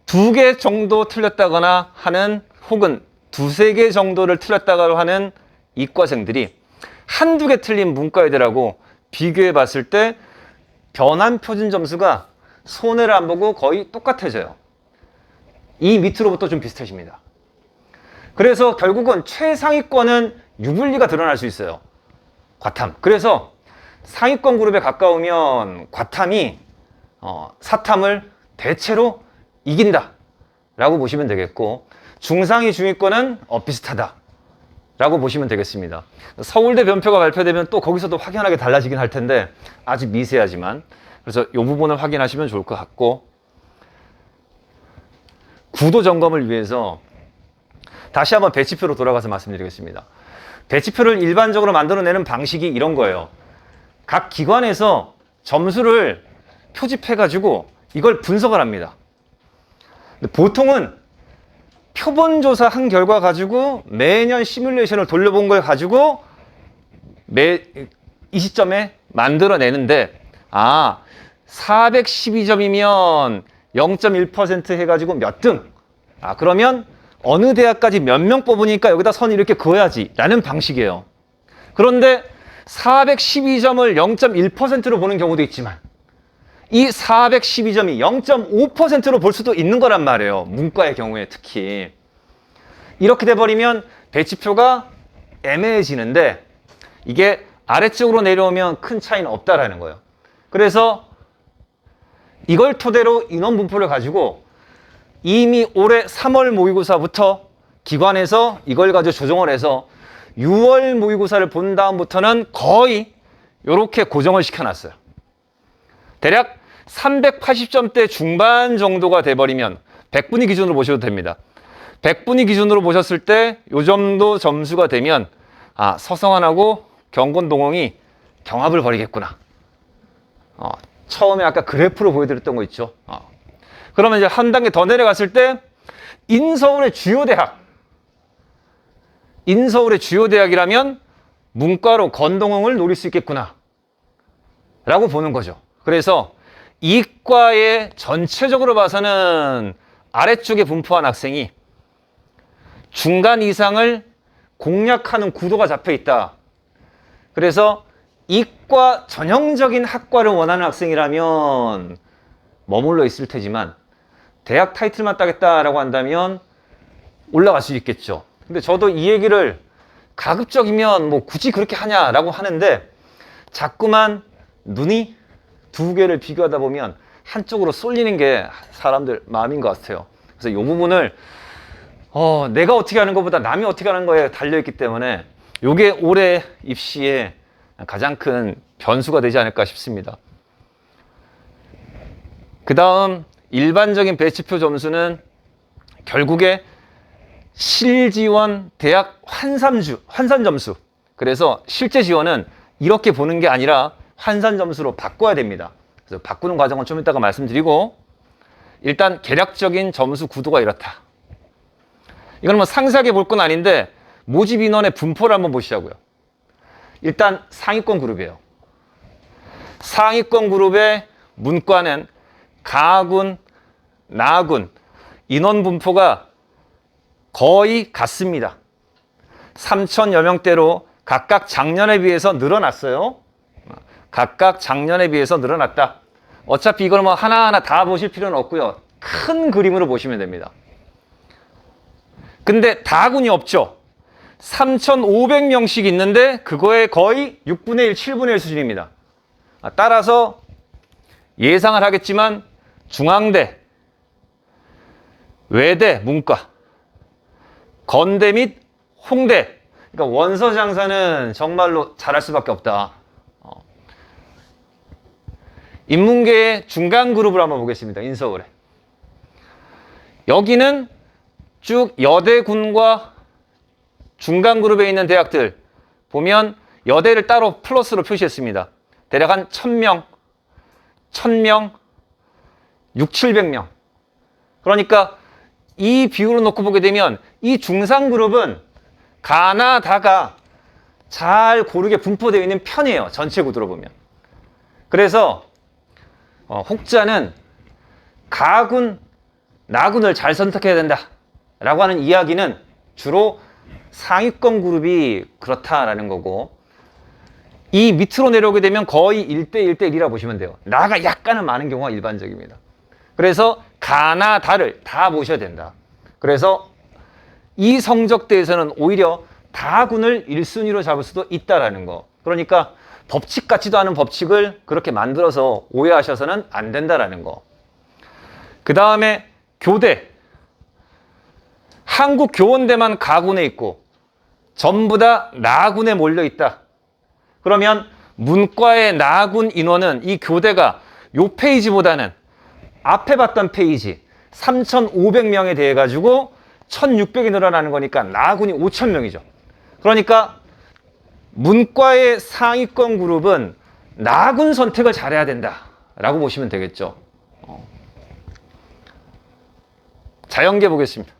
2개 정도 틀렸다거나 하는, 혹은 2, 3개 정도를 틀렸다거나 하는 이과생들이 한두 개 틀린 문과 애들하고 비교해 봤을 때 변환 표준 점수가 손해를 안 보고 거의 똑같아져요. 이 밑으로부터 좀 비슷해집니다. 그래서 결국은 최상위권은 유불리가 드러날 수 있어요. 과탐. 그래서 상위권 그룹에 가까우면 과탐이 사탐을 대체로 이긴다 라고 보시면 되겠고, 중상위 중위권은 비슷하다 라고 보시면 되겠습니다. 서울대 변표가 발표되면 또 거기서도 확연하게 달라지긴 할 텐데 아주 미세하지만, 그래서 이 부분을 확인하시면 좋을 것 같고, 구도 점검을 위해서 다시 한번 배치표로 돌아가서 말씀드리겠습니다. 배치표를 일반적으로 만들어내는 방식이 이런 거예요. 각 기관에서 점수를 표집해가지고 이걸 분석을 합니다. 보통은 표본조사 한 결과 가지고 매년 시뮬레이션을 돌려본 걸 가지고 이 시점에 만들어내는데, 412점이면 0.1% 해가지고 몇 등? 그러면 어느 대학까지 몇 명 뽑으니까 여기다 선 이렇게 그어야지 라는 방식이에요. 그런데 412점을 0.1%로 보는 경우도 있지만 이 412점이 0.5%로 볼 수도 있는 거란 말이에요. 문과의 경우에 특히. 이렇게 돼버리면 배치표가 애매해지는데 이게 아래쪽으로 내려오면 큰 차이는 없다라는 거예요. 그래서 이걸 토대로 인원 분포를 가지고 이미 올해 3월 모의고사부터 기관에서 이걸 가지고 조정을 해서 6월 모의고사를 본 다음부터는 거의 이렇게 고정을 시켜놨어요. 대략 380점대 중반 정도가 돼버리면 100분위 기준으로 보셔도 됩니다. 100분위 기준으로 보셨을 때 이 정도 점수가 되면 아, 서성환하고 경건동홍이 경합을 벌이겠구나. 처음에 아까 그래프로 보여드렸던 거 있죠. 그러면 이제 한 단계 더 내려갔을 때 인서울의 주요 대학. 인서울의 주요 대학이라면 문과로 건동홍을 노릴 수 있겠구나. 라고 보는 거죠. 그래서 이과에 전체적으로 봐서는 아래쪽에 분포한 학생이 중간 이상을 공략하는 구도가 잡혀 있다. 그래서 이과 전형적인 학과를 원하는 학생이라면 머물러 있을 테지만 대학 타이틀만 따겠다라고 한다면 올라갈 수 있겠죠. 근데 저도 이 얘기를 가급적이면 뭐 굳이 그렇게 하냐라고 하는데 자꾸만 눈이 두 개를 비교하다 보면 한쪽으로 쏠리는 게 사람들 마음인 것 같아요. 그래서 이 부분을 내가 어떻게 하는 것보다 남이 어떻게 하는 거에 달려있기 때문에 이게 올해 입시에 가장 큰 변수가 되지 않을까 싶습니다. 그 다음 일반적인 배치표 점수는 결국에 실지원 대학 환산 점수. 그래서 실제 지원은 이렇게 보는 게 아니라 환산 점수로 바꿔야 됩니다. 그래서 바꾸는 과정은 좀 이따가 말씀드리고 일단 개략적인 점수 구도가 이렇다. 이건 뭐 상세하게 볼 건 아닌데 모집 인원의 분포를 한번 보시자고요. 일단 상위권 그룹이에요. 상위권 그룹의 문과는 가군, 나군 인원 분포가 거의 같습니다. 3,000여 명대로 각각 작년에 비해서 늘어났어요. 각각 작년에 비해서 늘어났다. 어차피 이걸 뭐 하나하나 다 보실 필요는 없고요. 큰 그림으로 보시면 됩니다. 근데 다군이 없죠. 3,500명씩 있는데 그거의 거의 6분의 1, 7분의 1 수준입니다. 따라서 예상을 하겠지만 중앙대, 외대, 문과, 건대 및 홍대, 그러니까 원서 장사는 정말로 잘할 수밖에 없다. 인문계의 중간 그룹을 한번 보겠습니다. 인서울에. 여기는 쭉 여대군과 중간 그룹에 있는 대학들 보면 여대를 따로 플러스로 표시했습니다. 대략 한 1,000명, 6, 700명. 그러니까 이 비율을 놓고 보게 되면 이 중상 그룹은 가나 다가 잘 고르게 분포되어 있는 편이에요. 전체 구도로 보면. 그래서 혹자는 가군, 나군을 잘 선택해야 된다 라고 하는 이야기는 주로 상위권 그룹이 그렇다라는 거고 이 밑으로 내려오게 되면 거의 1대1 대 1이라 보시면 돼요. 나가 약간은 많은 경우가 일반적입니다. 그래서 가나 다를 다 보셔야 된다. 그래서 이 성적대에서는 오히려 다군을 1순위로 잡을 수도 있다라는 거. 그러니까 법칙 같지도 않은 법칙을 그렇게 만들어서 오해하셔서는 안 된다라는 거. 그 다음에 교대. 한국교원대만 가군에 있고 전부 다 나군에 몰려 있다. 그러면 문과의 나군 인원은 이 교대가 요 페이지보다는 앞에 봤던 페이지 3,500명에 대해 가지고 1,600이 늘어나는 거니까 나군이 5,000명이죠. 그러니까 문과의 상위권 그룹은 나군 선택을 잘해야 된다라고 보시면 되겠죠. 자연계 보겠습니다.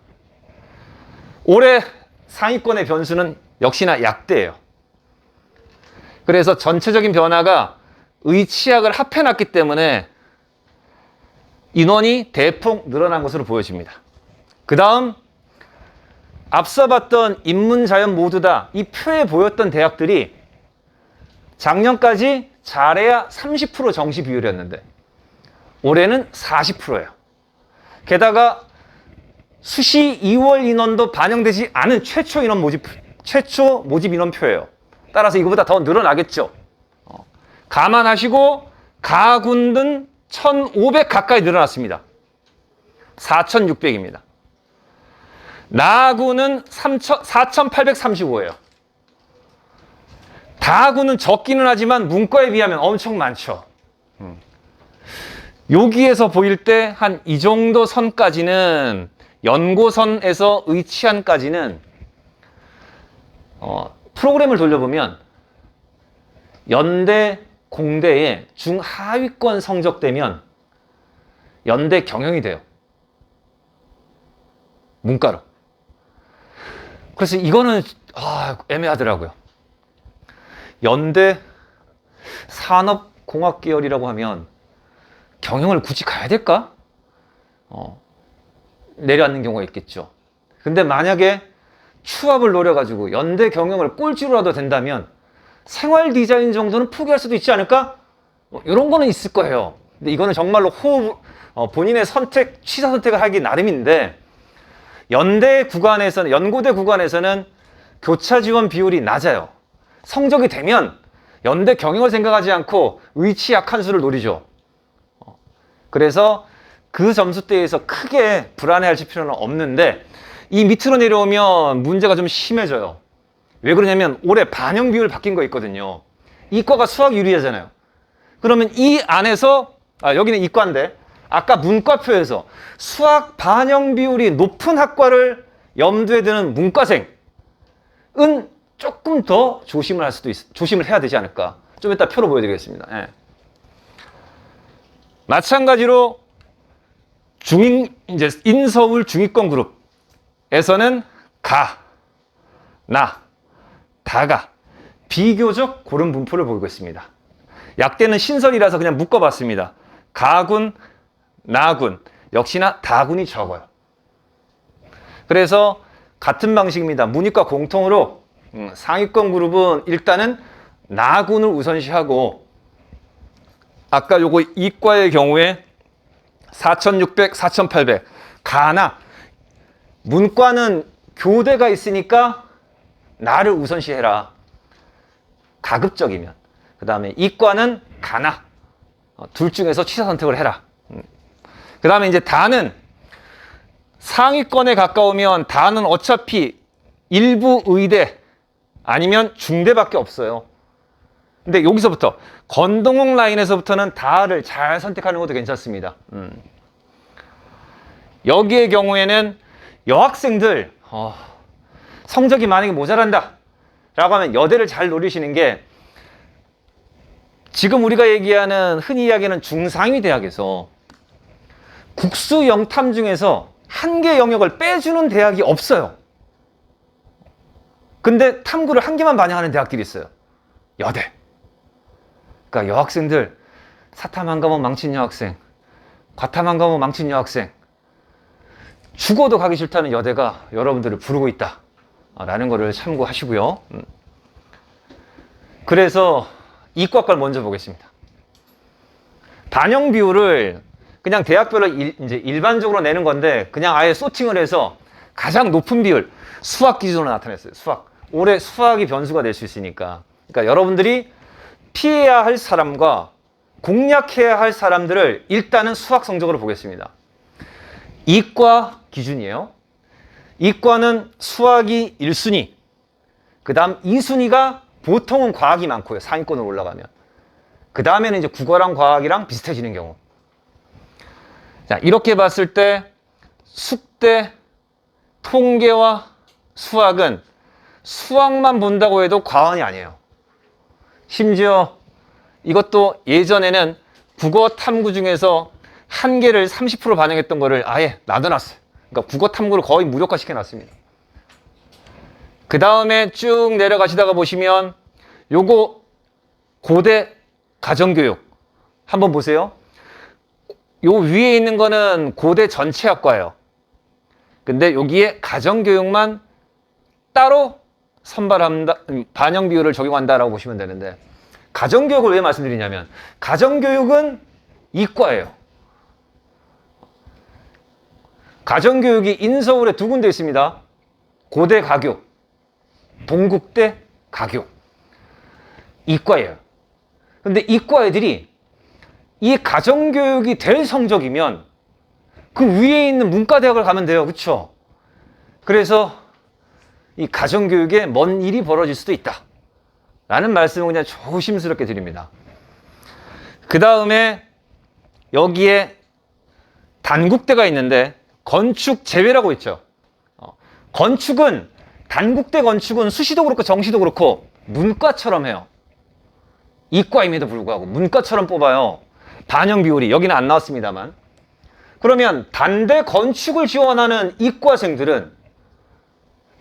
올해 상위권의 변수는 역시나 약대예요. 그래서 전체적인 변화가 의치학을 합해놨기 때문에 인원이 대폭 늘어난 것으로 보여집니다. 그 다음 앞서 봤던 인문, 자연 모두 다 이 표에 보였던 대학들이 작년까지 잘해야 30% 정시 비율이었는데 올해는 40%예요. 게다가 수시 2월 인원도 반영되지 않은 최초 모집 인원표예요. 따라서 이거보다 더 늘어나겠죠. 감안하시고 가군은 1,500 가까이 늘어났습니다. 4,600입니다. 나군은 4,835예요. 다군은 적기는 하지만 문과에 비하면 엄청 많죠. 여기에서 보일 때 한 이 정도 선까지는 연고선에서 의치안까지는 프로그램을 돌려보면 연대, 공대의 중하위권 성적되면 연대 경영이 돼요. 문과로. 그래서 이거는 애매하더라고요. 연대 산업공학 계열이라고 하면 경영을 굳이 가야 될까? 내려앉는 경우가 있겠죠. 근데 만약에 추합을 노려가지고 연대 경영을 꼴찌로라도 된다면 생활 디자인 정도는 포기할 수도 있지 않을까? 이런 거는 있을 거예요. 근데 이거는 정말로 본인의 취사 선택을 하기 나름인데 연고대 구간에서는 교차 지원 비율이 낮아요. 성적이 되면 연대 경영을 생각하지 않고 의치 약한 수를 노리죠. 그래서 그 점수대에서 크게 불안해할 필요는 없는데 이 밑으로 내려오면 문제가 좀 심해져요. 왜 그러냐면 올해 반영 비율 바뀐 거 있거든요. 이과가 수학 유리하잖아요. 그러면 이 안에서 여기는 이과인데 아까 문과표에서 수학 반영 비율이 높은 학과를 염두에 두는 문과생은 조금 더 조심을 해야 되지 않을까. 좀 이따 표로 보여드리겠습니다. 예. 마찬가지로 이제 인서울 중위권 그룹에서는 다가 비교적 고른 분포를 보이고 있습니다. 약대는 신설이라서 그냥 묶어봤습니다. 가군, 나군, 역시나 다군이 적어요. 그래서 같은 방식입니다. 문이과 공통으로 상위권 그룹은 일단은 나군을 우선시하고 아까 요거 이과의 경우에 4,600, 4,800 문과는 교대가 있으니까 나를 우선시해라. 가급적이면. 그 다음에 이과는 둘 중에서 취사 선택을 해라. 그 다음에 이제 다는 상위권에 가까우면 다는 어차피 일부 의대 아니면 중대밖에 없어요. 근데 여기서부터 건동욱 라인에서부터는 다를 잘 선택하는 것도 괜찮습니다. 여기의 경우에는 여학생들 성적이 만약에 모자란다 라고 하면 여대를 잘 노리시는 게 지금 우리가 얘기하는 흔히 이야기하는 중상위 대학에서 국수 영탐 중에서 한 개 영역을 빼주는 대학이 없어요. 근데 탐구를 한 개만 반영하는 대학들이 있어요. 여대. 그러니까 여학생들 사탐 안 가면 망친 여학생, 과탐 안 가면 망친 여학생, 죽어도 가기 싫다는 여대가 여러분들을 부르고 있다 라는 거를 참고하시고요. 그래서 이과과를 먼저 보겠습니다. 반영 비율을 그냥 대학별로 이제 일반적으로 내는 건데 그냥 아예 소팅을 해서 가장 높은 비율 수학 기준으로 나타냈어요. 올해 수학이 변수가 될 수 있으니까. 그러니까 여러분들이 피해야 할 사람과 공략해야 할 사람들을 일단은 수학 성적으로 보겠습니다. 이과 기준이에요. 이과는 수학이 1순위, 그 다음 2순위가 보통은 과학이 많고요. 상위권으로 올라가면. 그 다음에는 이제 국어랑 과학이랑 비슷해지는 경우. 자, 이렇게 봤을 때 숙대, 통계와 수학은 수학만 본다고 해도 과언이 아니에요. 심지어 이것도 예전에는 국어 탐구 중에서 한 개를 30% 반영했던 거를 아예 놔둬놨어요. 그러니까 국어 탐구를 거의 무력화 시켜놨습니다. 그 다음에 쭉 내려가시다가 보시면 요거 고대 가정교육 한번 보세요. 요 위에 있는 거는 고대 전체 학과예요. 근데 여기에 가정교육만 따로 반영 비율을 적용한다라고 보시면 되는데 가정교육을 왜 말씀드리냐면 가정교육은 이과예요. 가정교육이 인서울에 두 군데 있습니다. 고대 가교, 동국대 가교. 이과예요. 근데 이과 애들이 이 가정교육이 될 성적이면 그 위에 있는 문과대학을 가면 돼요. 그렇죠? 그래서 이 가정교육에 먼 일이 벌어질 수도 있다 라는 말씀을 그냥 조심스럽게 드립니다. 그 다음에 여기에 단국대가 있는데 건축 제외라고 있죠. 건축은 단국대 건축은 수시도 그렇고 정시도 그렇고 문과처럼 해요. 이과임에도 불구하고 문과처럼 뽑아요. 반영 비율이 여기는 안 나왔습니다만. 그러면 단대 건축을 지원하는 이과생들은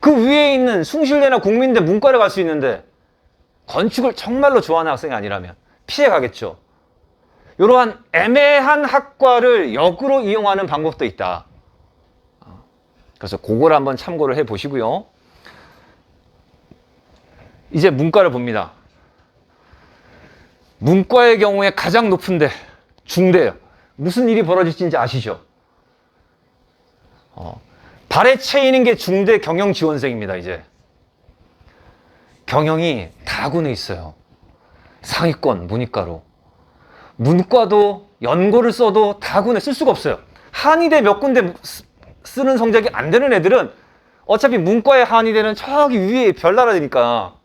그 위에 있는 숭실대나 국민대 문과를 갈 수 있는데 건축을 정말로 좋아하는 학생이 아니라면 피해 가겠죠. 이러한 애매한 학과를 역으로 이용하는 방법도 있다. 그래서 그걸 한번 참고를 해 보시고요. 이제 문과를 봅니다. 문과의 경우에 가장 높은데 중대예요. 무슨 일이 벌어질지 이제 아시죠? 발에 채이는 게 중대 경영 지원생입니다. 이제 경영이 다군에 있어요. 상위권 문이과로. 문과도 연고를 써도 다군에 쓸 수가 없어요. 한의대 몇 군데 쓰는 성적이 안 되는 애들은 어차피 문과의 한의대는 저기 위에 별나라니까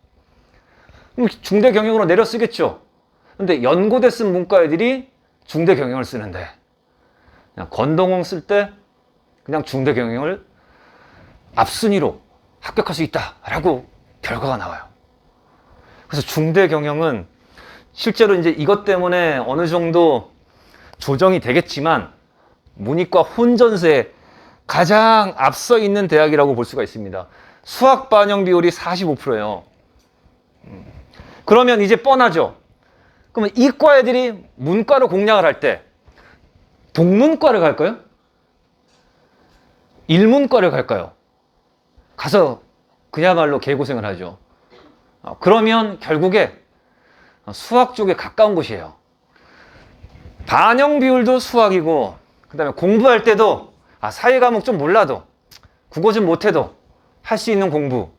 중대 경영으로 내려 쓰겠죠. 근데 연고대 쓴 문과 애들이 중대 경영을 쓰는데 그냥 건동홍 쓸 때 그냥 중대 경영을 앞순위로 합격할 수 있다라고 결과가 나와요. 그래서 중대 경영은 실제로 이제 이것 때문에 어느 정도 조정이 되겠지만 문이과 혼전세에 가장 앞서 있는 대학이라고 볼 수가 있습니다. 수학 반영 비율이 45%예요. 그러면 이제 뻔하죠. 그러면 이과 애들이 문과로 공략을 할 때 동문과를 갈까요? 일문과를 갈까요? 가서 그야말로 개고생을 하죠. 그러면 결국에 수학 쪽에 가까운 곳이에요. 반영 비율도 수학이고 그 다음에 공부할 때도 사회 과목 좀 몰라도 국어 좀 못해도 할 수 있는 공부.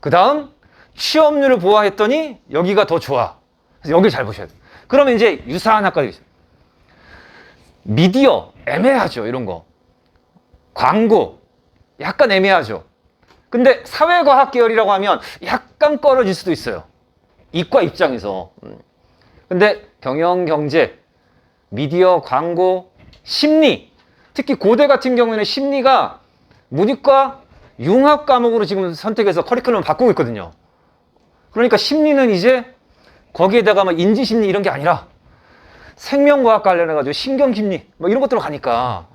그 다음 취업률을 보아했더니 여기가 더 좋아. 그래서 여기 잘 보셔야 돼요. 그러면 이제 유사한 학과가 있어요. 미디어 애매하죠. 이런 거. 광고 약간 애매하죠. 근데 사회과학 계열이라고 하면 약간 꺼려질 수도 있어요. 이과 입장에서. 근데 경영, 경제, 미디어, 광고, 심리, 특히 고대 같은 경우에는 심리가 문이과 융합 과목으로 지금 선택해서 커리큘럼을 바꾸고 있거든요. 그러니까 심리는 이제 거기에다가 막 인지심리 이런 게 아니라 생명과학 관련해가지고 신경심리 뭐 이런 것들로 가니까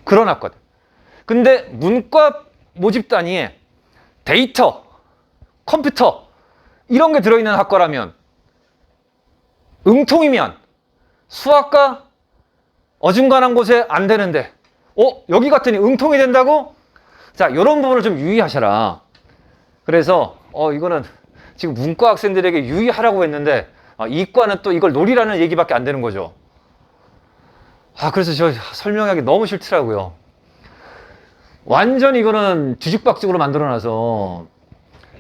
그런 학과들. 근데 문과 모집 단위에 데이터, 컴퓨터 이런 게 들어있는 학과라면 응통이면 수학과 어중간한 곳에 안 되는데 여기 갔더니 응통이 된다고? 자, 이런 부분을 좀 유의하셔라. 그래서 이거는 지금 문과 학생들에게 유의하라고 했는데 이과는 또 이걸 노리라는 얘기밖에 안 되는 거죠. 그래서 저 설명하기 너무 싫더라고요. 완전 이거는 뒤죽박죽으로 만들어놔서.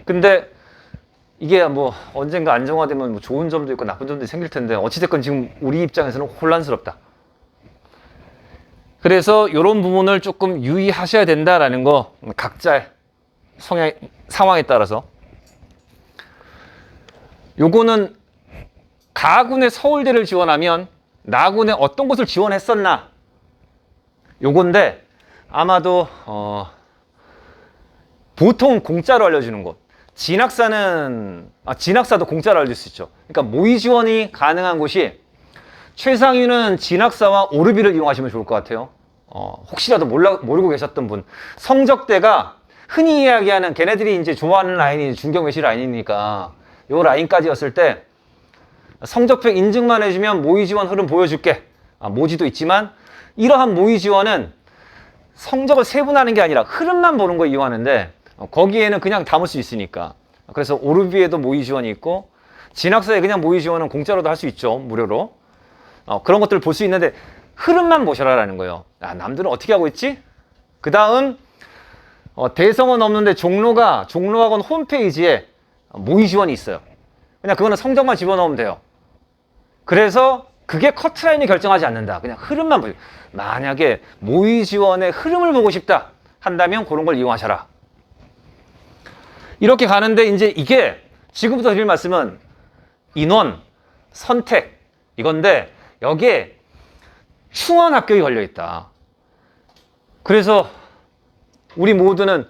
근데 이게 뭐 언젠가 안정화되면 뭐 좋은 점도 있고 나쁜 점도 생길 텐데 어찌됐건 지금 우리 입장에서는 혼란스럽다. 그래서 이런 부분을 조금 유의하셔야 된다라는 거 각자의 성향, 상황에 따라서. 요거는 가군의 서울대를 지원하면 나군의 어떤 곳을 지원했었나 요건데 아마도 보통 공짜로 알려주는 곳. 진학사도 공짜로 알려줄 수 있죠. 그러니까 모의 지원이 가능한 곳이 최상위는 진학사와 오르비를 이용하시면 좋을 것 같아요. 혹시라도 모르고 계셨던 분. 성적대가 흔히 이야기하는 걔네들이 이제 좋아하는 라인이 중경외시 라인이니까 요 라인까지였을 때 성적표 인증만 해주면 모의 지원 흐름 보여줄게. 모지도 있지만 이러한 모의 지원은 성적을 세분하는 게 아니라 흐름만 보는 거 이용하는데 거기에는 그냥 담을 수 있으니까. 그래서 오르비에도 모의 지원이 있고 진학사에 그냥 모의 지원은 공짜로도 할 수 있죠. 무료로. 그런 것들을 볼 수 있는데 흐름만 보셔라라는 거예요. 남들은 어떻게 하고 있지? 그 다음 대성은 없는데 종로학원 홈페이지에 모의 지원이 있어요. 그냥 그거는 성적만 집어넣으면 돼요. 그래서 그게 커트라인을 결정하지 않는다. 그냥 흐름만 보여. 만약에 모의 지원의 흐름을 보고 싶다 한다면 그런 걸 이용하셔라. 이렇게 가는데 이제 이게 지금부터 드릴 말씀은 인원, 선택 이건데 여기에 충원 합격이 걸려 있다. 그래서 우리 모두는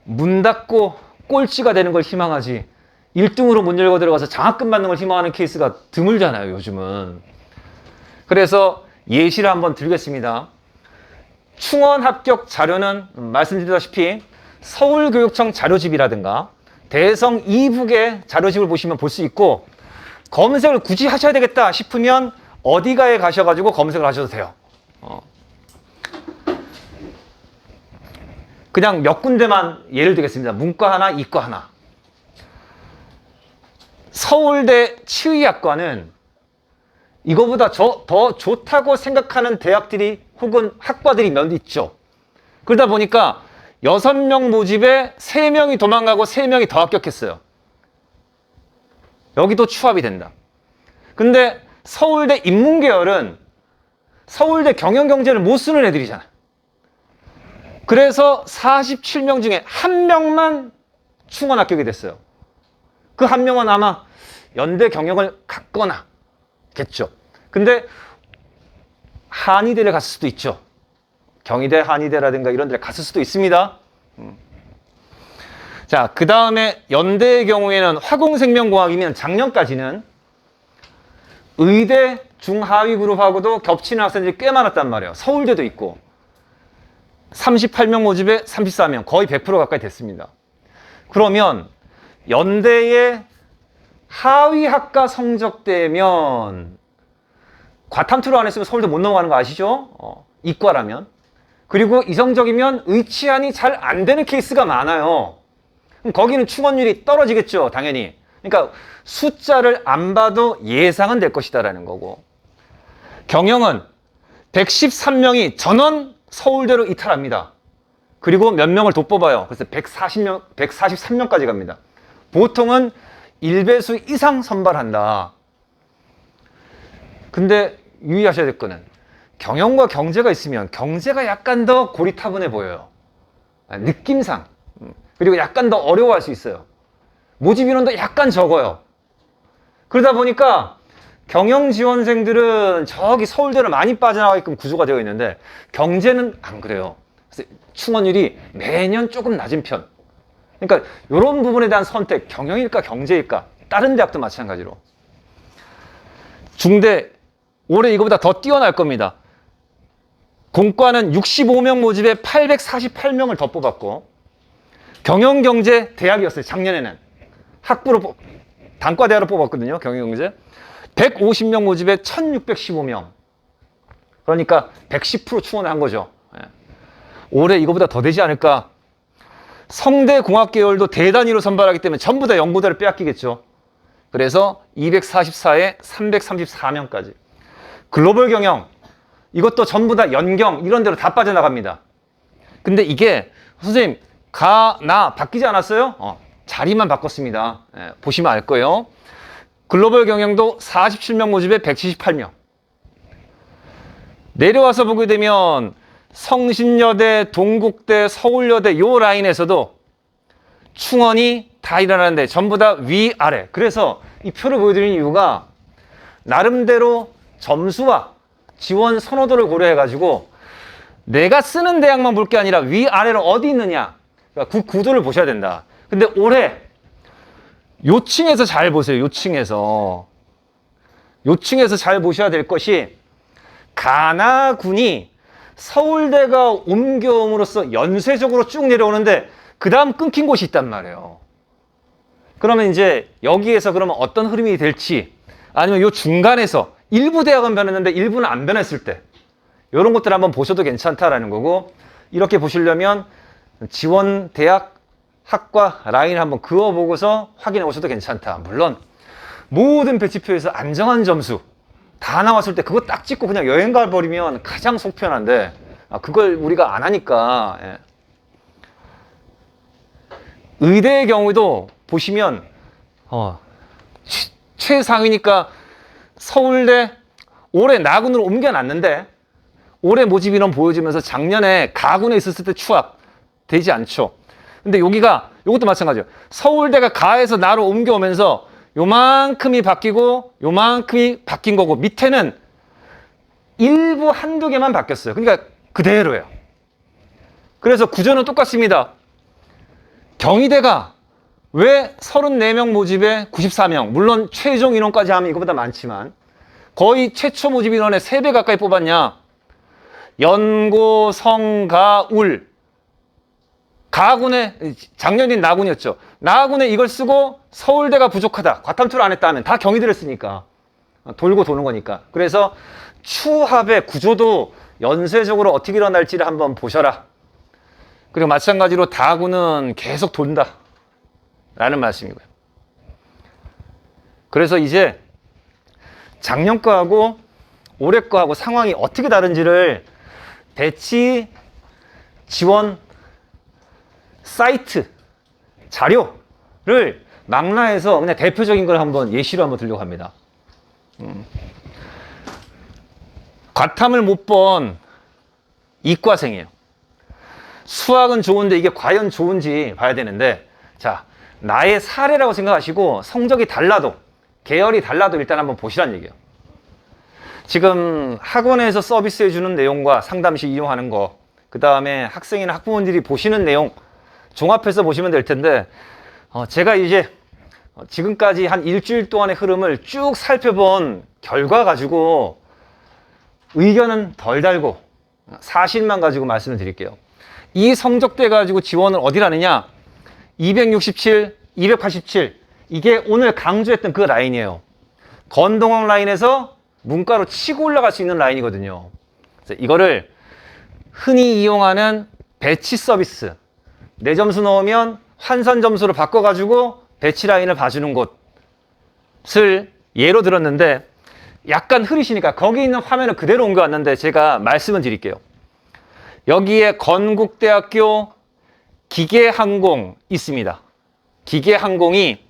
문 닫고 꼴찌가 되는 걸 희망하지 1등으로 문 열고 들어가서 장학금 받는 걸 희망하는 케이스가 드물잖아요, 요즘은. 그래서 예시를 한번 드리겠습니다. 충원 합격 자료는 말씀드렸다시피 서울교육청 자료집이라든가 대성 이북의 자료집을 보시면 볼 수 있고, 검색을 굳이 하셔야 되겠다 싶으면 어디가에 가셔가지고 검색을 하셔도 돼요. 그냥 몇 군데만 예를 들겠습니다. 문과 하나, 이과 하나. 서울대 치의학과는 이거보다 더 좋다고 생각하는 대학들이 혹은 학과들이 몇 있죠. 그러다 보니까 6명 모집에 3명이 도망가고 3명이 더 합격했어요. 여기도 추합이 된다. 근데 서울대 인문계열은 서울대 경영경제를 못 쓰는 애들이잖아. 그래서 47명 중에 1명만 충원 합격이 됐어요. 그 1명은 아마 연대 경영을 갔거나 겠죠. 근데 한의대를 갔을 수도 있죠. 경희대, 한의대라든가 이런 데를 갔을 수도 있습니다. 자, 그 다음에 연대의 경우에는 화공생명공학이면 작년까지는 의대 중하위 그룹하고도 겹치는 학생들이 꽤 많았단 말이에요. 서울대도 있고 38명 모집에 34명, 거의 100% 가까이 됐습니다. 그러면 연대의 하위 학과 성적대면 과탐투를 안 했으면 서울대 못 넘어가는 거 아시죠? 이과라면. 그리고 이 성적이면 의치안이 잘 안 되는 케이스가 많아요. 그럼 거기는 충원율이 떨어지겠죠, 당연히. 그러니까 숫자를 안 봐도 예상은 될 것이다라는 거고. 경영은 113명이 전원 서울대로 이탈합니다. 그리고 몇 명을 돋뽑아요. 그래서 143명까지 갑니다. 보통은 1배수 이상 선발한다. 근데 유의하셔야 될 거는 경영과 경제가 있으면 경제가 약간 더 고리타분해 보여요. 느낌상. 그리고 약간 더 어려워할 수 있어요. 모집 인원도 약간 적어요. 그러다 보니까 경영 지원생들은 저기 서울대로 많이 빠져나가게끔 구조가 되어 있는데 경제는 안 그래요. 그래서 충원율이 매년 조금 낮은 편. 그러니까 이런 부분에 대한 선택, 경영일까 경제일까, 다른 대학도 마찬가지로. 중대 올해 이거보다 더 뛰어날 겁니다. 공과는 65명 모집에 848명을 더 뽑았고, 경영경제 대학이었어요. 작년에는 학부로 단과대학으로 뽑았거든요. 경영경제 150명 모집에 1615명. 그러니까 110% 충원을 한 거죠. 올해 이거보다 더 되지 않을까. 성대공학 계열도 대단위로 선발하기 때문에 전부 다 연고대를 빼앗기겠죠. 그래서 244에 334명까지. 글로벌 경영, 이것도 전부 다 연경 이런 데로 다 빠져나갑니다. 근데 이게 선생님 나 바뀌지 않았어요? 자리만 바꿨습니다. 보시면 알 거예요. 글로벌 경영도 47명 모집에 178명. 내려와서 보게 되면 성신여대, 동국대, 서울여대 요 라인에서도 충원이 다 일어나는데 전부 다 위아래. 그래서 이 표를 보여드리는 이유가 나름대로 점수와 지원 선호도를 고려해가지고 내가 쓰는 대학만 볼 게 아니라 위아래로 어디 있느냐, 그러니까 그 구도를 보셔야 된다. 근데 올해 요층에서 잘 보세요. 요층에서 잘 보셔야 될 것이 가나군이 서울대가 옮겨옴으로써 연쇄적으로 쭉 내려오는데 그 다음 끊긴 곳이 있단 말이에요. 그러면 이제 여기에서 그러면 어떤 흐름이 될지, 아니면 요 중간에서 일부 대학은 변했는데 일부는 안 변했을 때 이런 것들 한번 보셔도 괜찮다라는 거고, 이렇게 보시려면 지원 대학 학과 라인을 한번 그어보고서 확인해 보셔도 괜찮다. 물론 모든 배치표에서 안정한 점수 다 나왔을 때 그거 딱 찍고 그냥 여행 가버리면 가장 속 편한데 그걸 우리가 안 하니까. 예. 의대의 경우도 보시면 최상위니까 서울대 올해 나군으로 옮겨놨는데 올해 모집 인원 보여주면서 작년에 가군에 있었을 때 추합 되지 않죠. 근데 여기가 이것도 마찬가지예요. 서울대가 가에서 나로 옮겨오면서 요만큼이 바뀌고 요만큼이 바뀐 거고 밑에는 일부 한두 개만 바뀌었어요. 그러니까 그대로예요. 그래서 구조는 똑같습니다. 경희대가 왜 34명 모집에 94명, 물론 최종 인원까지 하면 이거보다 많지만 거의 최초 모집 인원의 3배 가까이 뽑았냐? 연고, 성, 울. 가군에, 작년인 나군이었죠. 나군에 이걸 쓰고 서울대가 부족하다. 과탐투를 안 했다 하면 다 경희대를 쓰니까. 돌고 도는 거니까. 그래서 추합의 구조도 연쇄적으로 어떻게 일어날지를 한번 보셔라. 그리고 마찬가지로 다군은 계속 돈다. 라는 말씀이고요. 그래서 이제 작년 거하고 올해 거하고 상황이 어떻게 다른지를 배치 지원 사이트 자료를 망라해서 그냥 대표적인 걸 한번 예시로 한번 들려고 합니다. 과탐을 못 본 이과생이에요. 수학은 좋은데 이게 과연 좋은지 봐야 되는데, 자, 나의 사례라고 생각하시고 성적이 달라도, 계열이 달라도 일단 한번 보시란 얘기예요. 지금 학원에서 서비스해주는 내용과 상담시 이용하는 거, 그 다음에 학생이나 학부모님들이 보시는 내용 종합해서 보시면 될 텐데, 제가 이제 지금까지 한 일주일 동안의 흐름을 쭉 살펴본 결과 가지고 의견은 덜 달고 사실만 가지고 말씀을 드릴게요. 이 성적대 가지고 지원을 어디를 하느냐? 267, 287 이게 오늘 강조했던 그 라인이에요. 건동학 라인에서 문과로 치고 올라갈 수 있는 라인이거든요. 그래서 이거를 흔히 이용하는 배치 서비스, 내 점수 넣으면 환산 점수로 바꿔가지고 배치 라인을 봐주는 곳을 예로 들었는데, 약간 흐리시니까 거기 있는 화면을 그대로 옮겨왔는데 제가 말씀을 드릴게요. 여기에 건국대학교 기계항공 있습니다. 기계항공이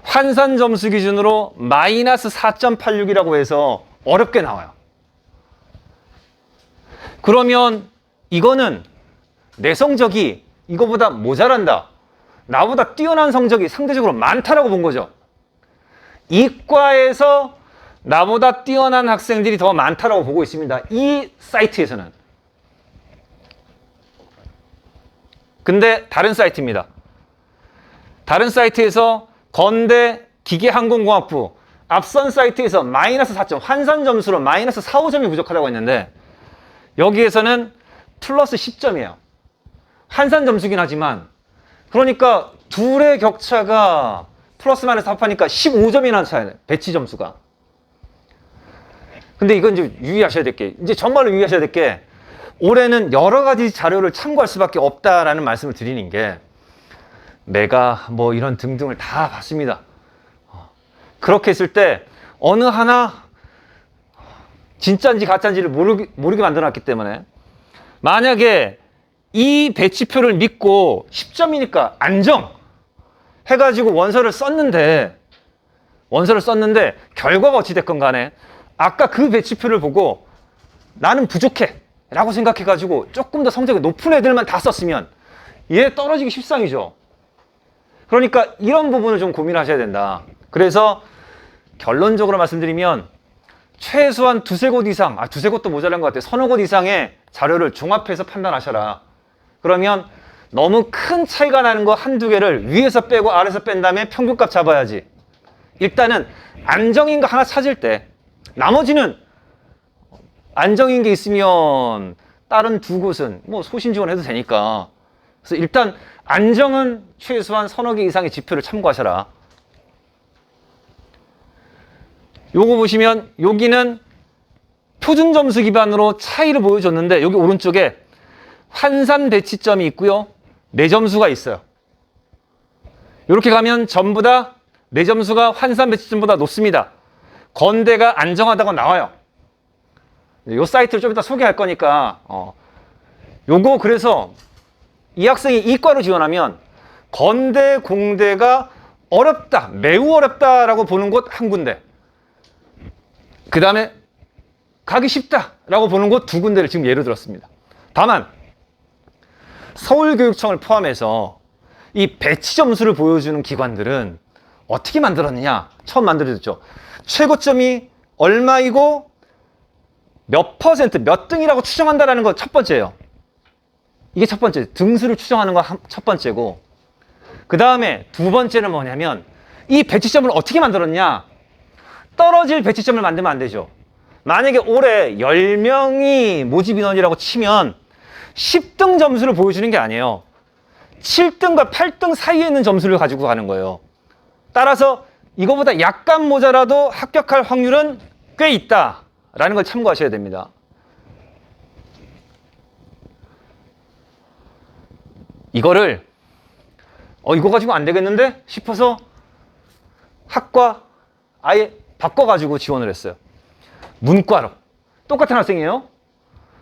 환산 점수 기준으로 마이너스 4.86이라고 해서 어렵게 나와요. 그러면 이거는 내 성적이 이거보다 모자란다, 나보다 뛰어난 성적이 상대적으로 많다라고 본 거죠. 이과에서 나보다 뛰어난 학생들이 더 많다라고 보고 있습니다. 이 사이트에서는. 근데 다른 사이트입니다. 다른 사이트에서 건대 기계항공공학부 앞선 사이트에서 마이너스 4점, 환산 점수로 마이너스 4, 5점이 부족하다고 했는데 여기에서는 플러스 10점이에요. 환산 점수긴 하지만, 그러니까 둘의 격차가 플러스 마이너스 합하니까 15점이나 차이네, 배치 점수가. 근데 이건 이제 유의하셔야 될 게, 이제 정말로 유의하셔야 될 게, 올해는 여러 가지 자료를 참고할 수밖에 없다라는 말씀을 드리는 게, 내가 뭐 이런 등등을 다 봤습니다. 그렇게 했을 때 어느 하나 진짜인지 가짜인지를 모르게 만들어놨기 때문에, 만약에 이 배치표를 믿고 10점이니까 안정 해가지고 원서를 썼는데 결과가 어찌됐건 간에 아까 그 배치표를 보고 나는 부족해 라고 생각해가지고 조금 더 성적이 높은 애들만 다 썼으면 얘 떨어지기 십상이죠. 그러니까 이런 부분을 좀 고민하셔야 된다. 그래서 결론적으로 말씀드리면 최소한 두세 곳 이상, 두세 곳도 모자란 것 같아요. 서너 곳 이상의 자료를 종합해서 판단하셔라. 그러면 너무 큰 차이가 나는 거 한두 개를 위에서 빼고 아래에서 뺀 다음에 평균값 잡아야지. 일단은 안정인 거 하나 찾을 때 나머지는 안정인 게 있으면 다른 두 곳은 뭐 소신 지원해도 되니까. 그래서 일단 안정은 최소한 서너 개 이상의 지표를 참고하셔라. 요거 보시면 여기는 표준 점수 기반으로 차이를 보여줬는데 여기 오른쪽에 환산 배치점이 있고요. 내 점수가 있어요. 이렇게 가면 전부 다 내 점수가 환산 배치점보다 높습니다. 건대가 안정하다고 나와요. 이 사이트를 좀 이따 소개할 거니까 요거 그래서 이 학생이 이과로 지원하면 건대, 공대가 어렵다, 매우 어렵다라고 보는 곳 한 군데, 그 다음에 가기 쉽다라고 보는 곳 두 군데를 지금 예로 들었습니다. 다만 서울교육청을 포함해서 이 배치 점수를 보여주는 기관들은 어떻게 만들었느냐? 처음 만들어졌죠. 최고점이 얼마이고 몇 퍼센트, 몇 등이라고 추정한다라는 거 첫 번째예요. 이게 첫 번째, 등수를 추정하는 거 첫 번째고, 그 다음에 두 번째는 뭐냐면 이 배치점을 어떻게 만들었냐? 떨어질 배치점을 만들면 안 되죠. 만약에 올해 10명이 모집 인원이라고 치면 10등 점수를 보여주는 게 아니에요. 7등과 8등 사이에 있는 점수를 가지고 가는 거예요. 따라서 이거보다 약간 모자라도 합격할 확률은 꽤 있다라는 걸 참고하셔야 됩니다. 이거를 이거 가지고 안 되겠는데 싶어서 학과 아예 바꿔가지고 지원을 했어요. 문과로. 똑같은 학생이에요.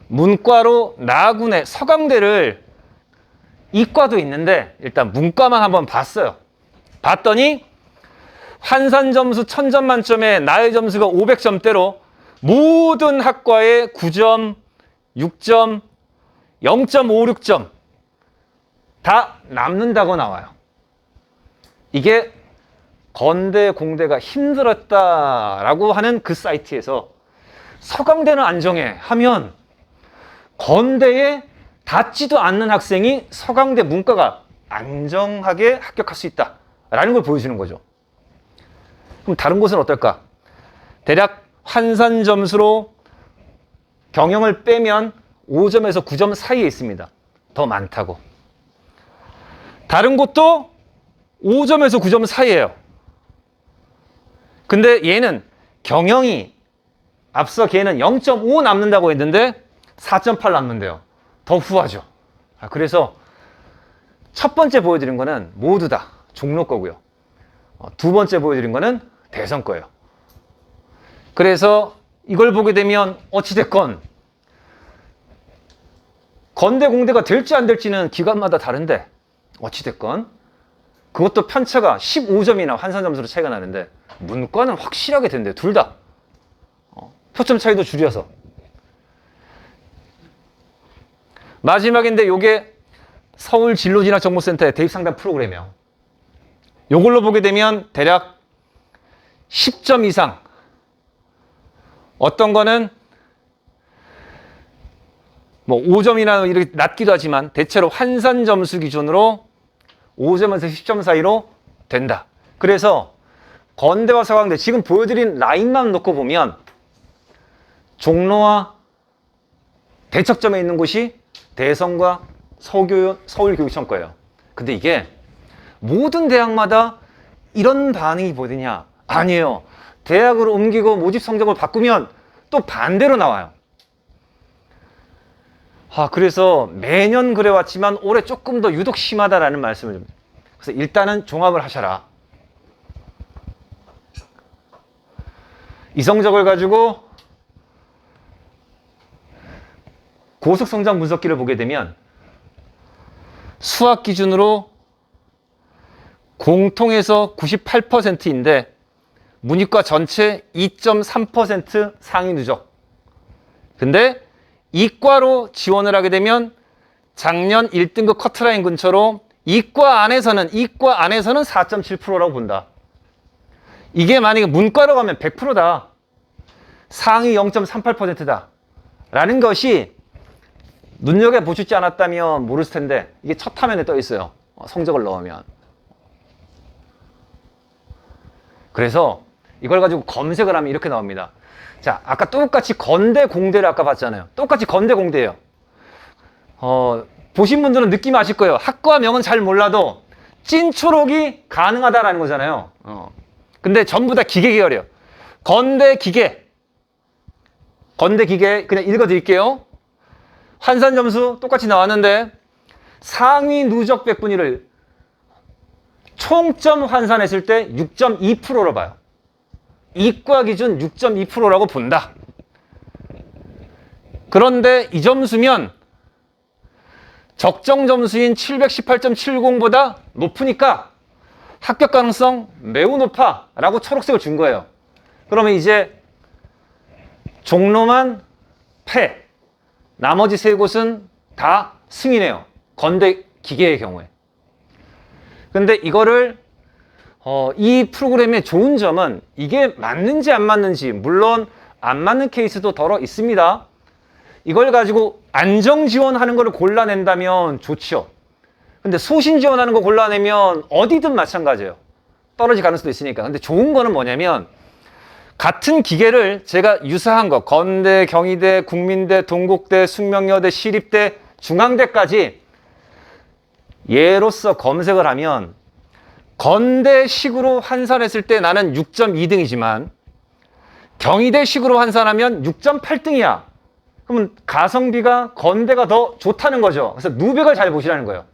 문과로 나군의 서강대를, 이과도 있는데 일단 문과만 한번 봤어요. 봤더니 환산 점수 1000점 만점에 나의 점수가 500점대로 모든 학과에 9점, 6점, 0.56점 다 남는다고 나와요. 이게 건대, 공대가 힘들었다라고 하는 그 사이트에서 서강대는 안정해 하면 건대에 닿지도 않는 학생이 서강대 문과가 안정하게 합격할 수 있다라는 걸 보여주는 거죠. 그럼 다른 곳은 어떨까? 대략 환산 점수로 경영을 빼면 5점에서 9점 사이에 있습니다. 더 많다고. 다른 곳도 5점에서 9점 사이예요. 근데 얘는 경영이 앞서 걔는 0.5 남는다고 했는데 4.8 남는데요. 더 후하죠. 그래서 첫 번째 보여드린 거는 모두 다 종로 거고요. 두 번째 보여드린 거는 대선 거예요. 그래서 이걸 보게 되면 어찌됐건 건대, 공대가 될지 안 될지는 기관마다 다른데 어찌됐건 그것도 편차가 15점이나 환산 점수로 차이가 나는데 문과는 확실하게 된대요. 둘 다. 표점 차이도 줄여서. 마지막인데 요게 서울 진로진학정보센터의 대입상담 프로그램이에요. 요걸로 보게 되면 대략 10점 이상, 어떤 거는 뭐 5점이나 이렇게 낮기도 하지만 대체로 환산 점수 기준으로 5점에서 10점 사이로 된다. 그래서 건대와 서강대 지금 보여드린 라인만 놓고 보면 종로와 대척점에 있는 곳이 대성과 서울교육청 거예요. 근데 이게 모든 대학마다 이런 반응이 보이느냐? 아니에요. 대학으로 옮기고 모집 성적을 바꾸면 또 반대로 나와요. 그래서 매년 그래왔지만 올해 조금 더 유독 심하다라는 말씀을 좀. 그래서 일단은 종합을 하셔라. 이 성적을 가지고 고속 성장 분석기를 보게 되면 수학 기준으로 공통에서 98%인데 문이과 전체 2.3% 상위 누적. 근데 이과로 지원을 하게 되면 작년 1등급 커트라인 근처로 이과 안에서는 4.7%라고 본다. 이게 만약에 문과로 가면 100%다. 상위 0.38%다. 라는 것이 눈여겨보시지 않았다면 모르실 텐데 이게 첫 화면에 떠 있어요. 성적을 넣으면. 그래서 이걸 가지고 검색을 하면 이렇게 나옵니다. 자, 아까 똑같이 건대, 공대를 아까 봤잖아요. 똑같이 건대, 공대예요. 보신 분들은 느낌 아실 거예요. 학과명은 잘 몰라도 찐 초록이 가능하다라는 거잖아요. 근데 전부 다 기계 계열이에요. 건대 기계 그냥 읽어드릴게요. 환산 점수 똑같이 나왔는데 상위 누적 백분위를 총점 환산했을 때 6.2%로 봐요. 이과 기준 6.2%라고 본다. 그런데 이 점수면 적정 점수인 718.70보다 높으니까 합격 가능성 매우 높아 라고 초록색을 준 거예요. 그러면 이제 종로만 패, 나머지 세 곳은 다 승이네요. 건대 기계의 경우에. 근데 이거를 이 프로그램의 좋은 점은 이게 맞는지 안 맞는지, 물론 안 맞는 케이스도 덜어 있습니다. 이걸 가지고 안정 지원하는 걸 골라낸다면 좋죠. 근데 소신 지원하는 거 골라내면 어디든 마찬가지예요. 떨어질 가능성도 있으니까. 근데 좋은 거는 뭐냐면 같은 기계를 제가 유사한 거 건대, 경희대, 국민대, 동국대, 숙명여대, 시립대, 중앙대까지 예로서 검색을 하면 건대식으로 환산했을 때 나는 6.2등이지만 경희대식으로 환산하면 6.8등이야. 그러면 가성비가 건대가 더 좋다는 거죠. 그래서 누백을 잘 보시라는 거예요.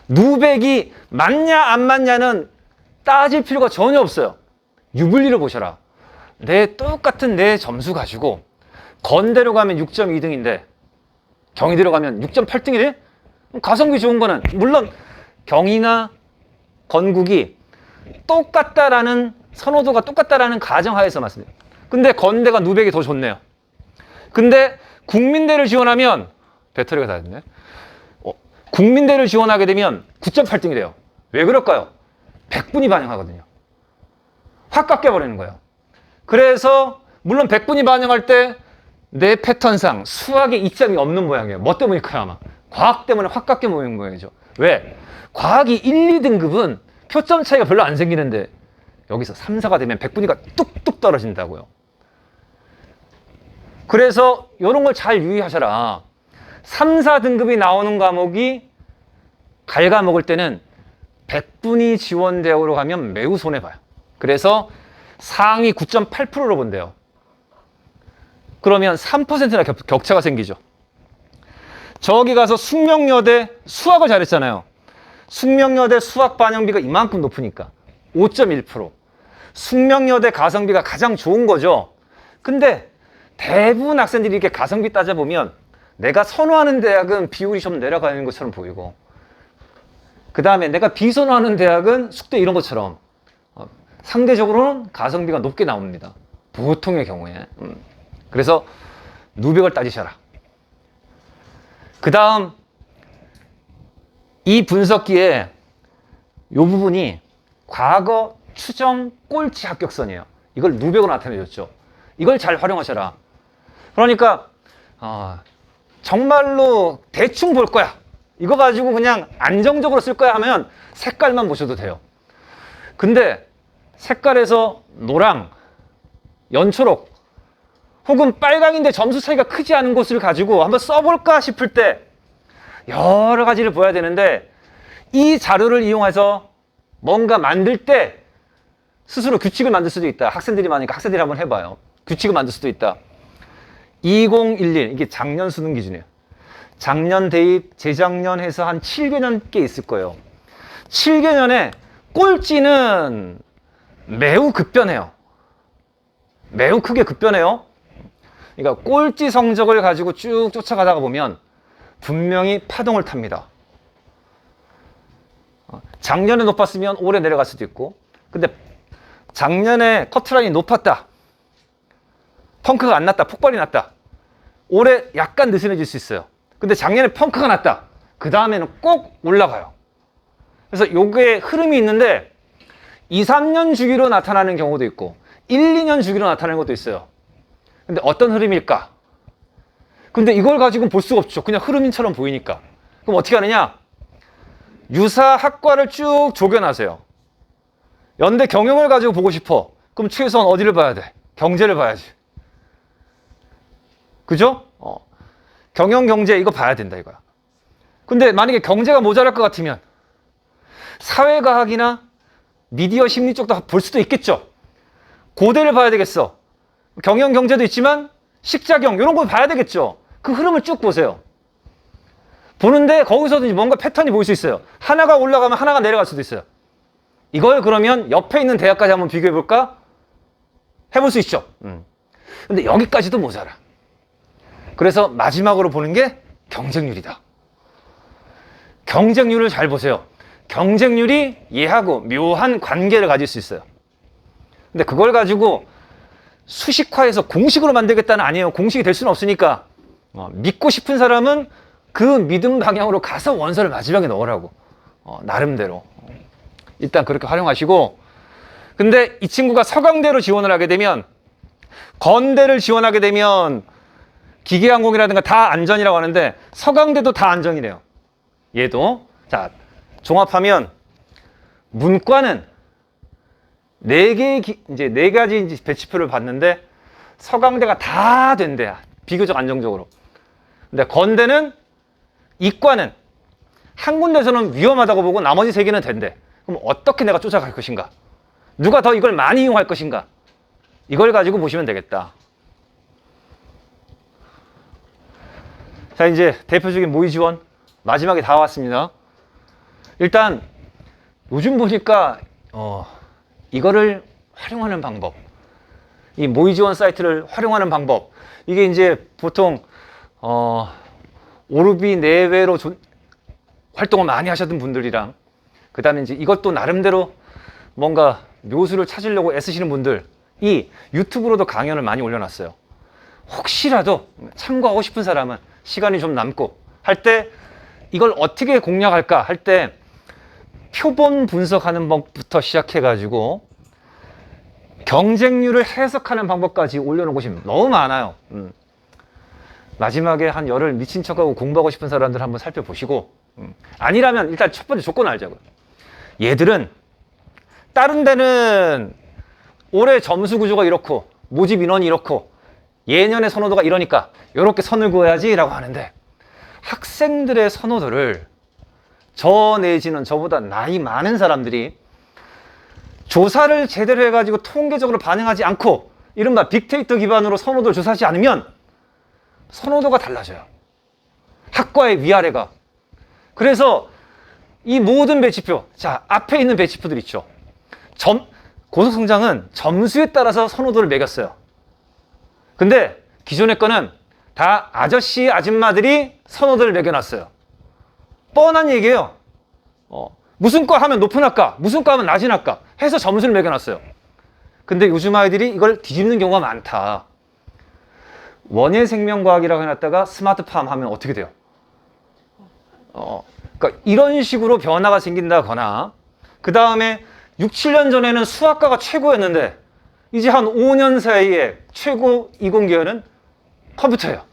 누백이 맞냐 안 맞냐는 따질 필요가 전혀 없어요. 유불리를 보셔라. 똑같은 내 점수 가지고 건대로 가면 6.2등인데 경희대로 가면 6.8등이래? 가성비 좋은 거는 물론 경희나 건국이 똑같다라는 선호도가 똑같다라는 가정하에서 맞습니다. 근데 건대가 누백이 더 좋네요. 근데 국민대를 지원하면 배터리가 다 됐네. 국민대를 지원하게 되면 9.8등이 돼요. 왜 그럴까요? 100분이 반영하거든요. 확 깎여버리는 거예요. 그래서 물론 100분이 반영할 때 내 패턴상 수학에 이점이 없는 모양이에요. 뭐 때문일까요? 아마 과학 때문에 확 깎여버리는 모양이죠. 왜? 과학이 1, 2등급은 표점 차이가 별로 안 생기는데 여기서 3, 4가 되면 100분위가 뚝뚝 떨어진다고요. 그래서 이런 걸 잘 유의하셔라. 3, 4등급이 나오는 과목이 갉아먹을 때는 100분위 지원 대학으로 가면 매우 손해봐요. 그래서 상위 9.8%로 본대요. 그러면 3%나 격차가 생기죠. 저기 가서 숙명여대 수학을 잘했잖아요. 숙명여대 수학 반영비가 이만큼 높으니까 5.1%. 숙명여대 가성비가 가장 좋은 거죠. 근데 대부분 학생들이 이렇게 가성비 따져보면 내가 선호하는 대학은 비율이 좀 내려가는 것처럼 보이고 그 다음에 내가 비선호하는 대학은 숙대 이런 것처럼 상대적으로는 가성비가 높게 나옵니다. 보통의 경우에. 그래서 누백을 따지셔라. 그 다음 이 분석기에 이 부분이 과거 추정 꼴찌 합격선이에요. 이걸 누백으로 나타내줬죠. 이걸 잘 활용하셔라. 그러니까 정말로 대충 볼 거야. 이거 가지고 그냥 안정적으로 쓸 거야 하면 색깔만 보셔도 돼요. 근데 색깔에서 노랑, 연초록 혹은 빨강인데 점수 차이가 크지 않은 곳을 가지고 한번 써볼까 싶을 때 여러 가지를 보여야 되는데 이 자료를 이용해서 뭔가 만들 때 스스로 규칙을 만들 수도 있다. 학생들이 많으니까 학생들이 한번 해봐요. 규칙을 만들 수도 있다. 2011 이게 작년 수능 기준이에요. 작년 대입, 재작년 해서 한 7개년 꽤 있을 거예요. 7개년에 꼴찌는 매우 급변해요. 매우 크게 급변해요. 그러니까 꼴찌 성적을 가지고 쭉 쫓아가다가 보면 분명히 파동을 탑니다. 작년에 높았으면 올해 내려갈 수도 있고 근데 작년에 커트라인이 높았다. 펑크가 안 났다. 폭발이 났다. 올해 약간 느슨해질 수 있어요. 근데 작년에 펑크가 났다. 그 다음에는 꼭 올라가요. 그래서 요게 흐름이 있는데 2, 3년 주기로 나타나는 경우도 있고 1, 2년 주기로 나타나는 것도 있어요. 근데 어떤 흐름일까? 근데 이걸 가지고는 볼 수가 없죠. 그냥 흐름인처럼 보이니까. 그럼 어떻게 하느냐? 유사 학과를 쭉 조견하세요. 연대 경영을 가지고 보고 싶어. 그럼 최소한 어디를 봐야 돼? 경제를 봐야지. 그죠? 경영, 경제 이거 봐야 된다 이거야. 근데 만약에 경제가 모자랄 것 같으면 사회과학이나 미디어 심리 쪽도 볼 수도 있겠죠. 고대를 봐야 되겠어. 경영, 경제도 있지만 식작용 이런 거 봐야 되겠죠. 그 흐름을 쭉 보세요. 보는데 거기서도 뭔가 패턴이 보일 수 있어요. 하나가 올라가면 하나가 내려갈 수도 있어요. 이걸 그러면 옆에 있는 대학까지 한번 비교해 볼까? 해볼 수 있죠. 근데 여기까지도 모자라. 그래서 마지막으로 보는 게 경쟁률이다. 경쟁률을 잘 보세요. 경쟁률이 얘하고 묘한 관계를 가질 수 있어요. 근데 그걸 가지고 수식화해서 공식으로 만들겠다는 아니에요. 공식이 될 수는 없으니까 믿고 싶은 사람은 그 믿음 방향으로 가서 원서를 마지막에 넣으라고. 나름대로. 일단 그렇게 활용하시고, 근데 이 친구가 서강대로 지원을 하게 되면, 건대를 지원하게 되면 기계항공이라든가 다 안전이라고 하는데 서강대도 다 안전이래요. 얘도. 자, 종합하면 문과는 이제 네 가지 배치표를 봤는데 서강대가 다 된대. 비교적 안정적으로. 근데 건대는 이과는 한 군데서는 위험하다고 보고 나머지 세 개는 된대. 그럼 어떻게 내가 쫓아갈 것인가? 누가 더 이걸 많이 이용할 것인가? 이걸 가지고 보시면 되겠다. 자, 이제 대표적인 모의 지원 마지막에 다 왔습니다. 일단 요즘 보니까 이거를 활용하는 방법, 이 모의 지원 사이트를 활용하는 방법, 이게 이제 보통 오르비 내외로 활동을 많이 하셨던 분들이랑, 그 다음에 이제 이것도 나름대로 뭔가 묘수를 찾으려고 애쓰시는 분들이 유튜브로도 강연을 많이 올려놨어요. 혹시라도 참고하고 싶은 사람은 시간이 좀 남고 할 때 이걸 어떻게 공략할까 할 때 표본 분석하는 법부터 시작해가지고 경쟁률을 해석하는 방법까지 올려놓으시면 너무 많아요. 마지막에 한 열흘 미친 척하고 공부하고 싶은 사람들 한번 살펴보시고, 아니라면 일단 첫 번째 조건을 알자고요. 얘들은 다른 데는 올해 점수 구조가 이렇고 모집 인원이 이렇고 예년의 선호도가 이러니까 이렇게 선을 그어야지 라고 하는데, 학생들의 선호도를 저 내지는 저보다 나이 많은 사람들이 조사를 제대로 해가지고 통계적으로 반영하지 않고 이른바 빅데이터 기반으로 선호도를 조사하지 않으면 선호도가 달라져요. 학과의 위아래가. 그래서 이 모든 배치표, 자, 앞에 있는 배치표들 있죠. 고속성장은 점수에 따라서 선호도를 매겼어요. 근데 기존의 거는 다 아저씨, 아줌마들이 선호도를 매겨놨어요. 뻔한 얘기예요. 무슨 과 하면 높은 학과, 무슨 과 하면 낮은 학과 해서 점수를 매겨놨어요. 근데 요즘 아이들이 이걸 뒤집는 경우가 많다. 원예생명과학이라고 해놨다가 스마트팜 하면 어떻게 돼요? 그러니까 이런 식으로 변화가 생긴다거나, 그 다음에 6, 7년 전에는 수학과가 최고였는데 이제 한 5년 사이에 최고 이공계열은 컴퓨터예요.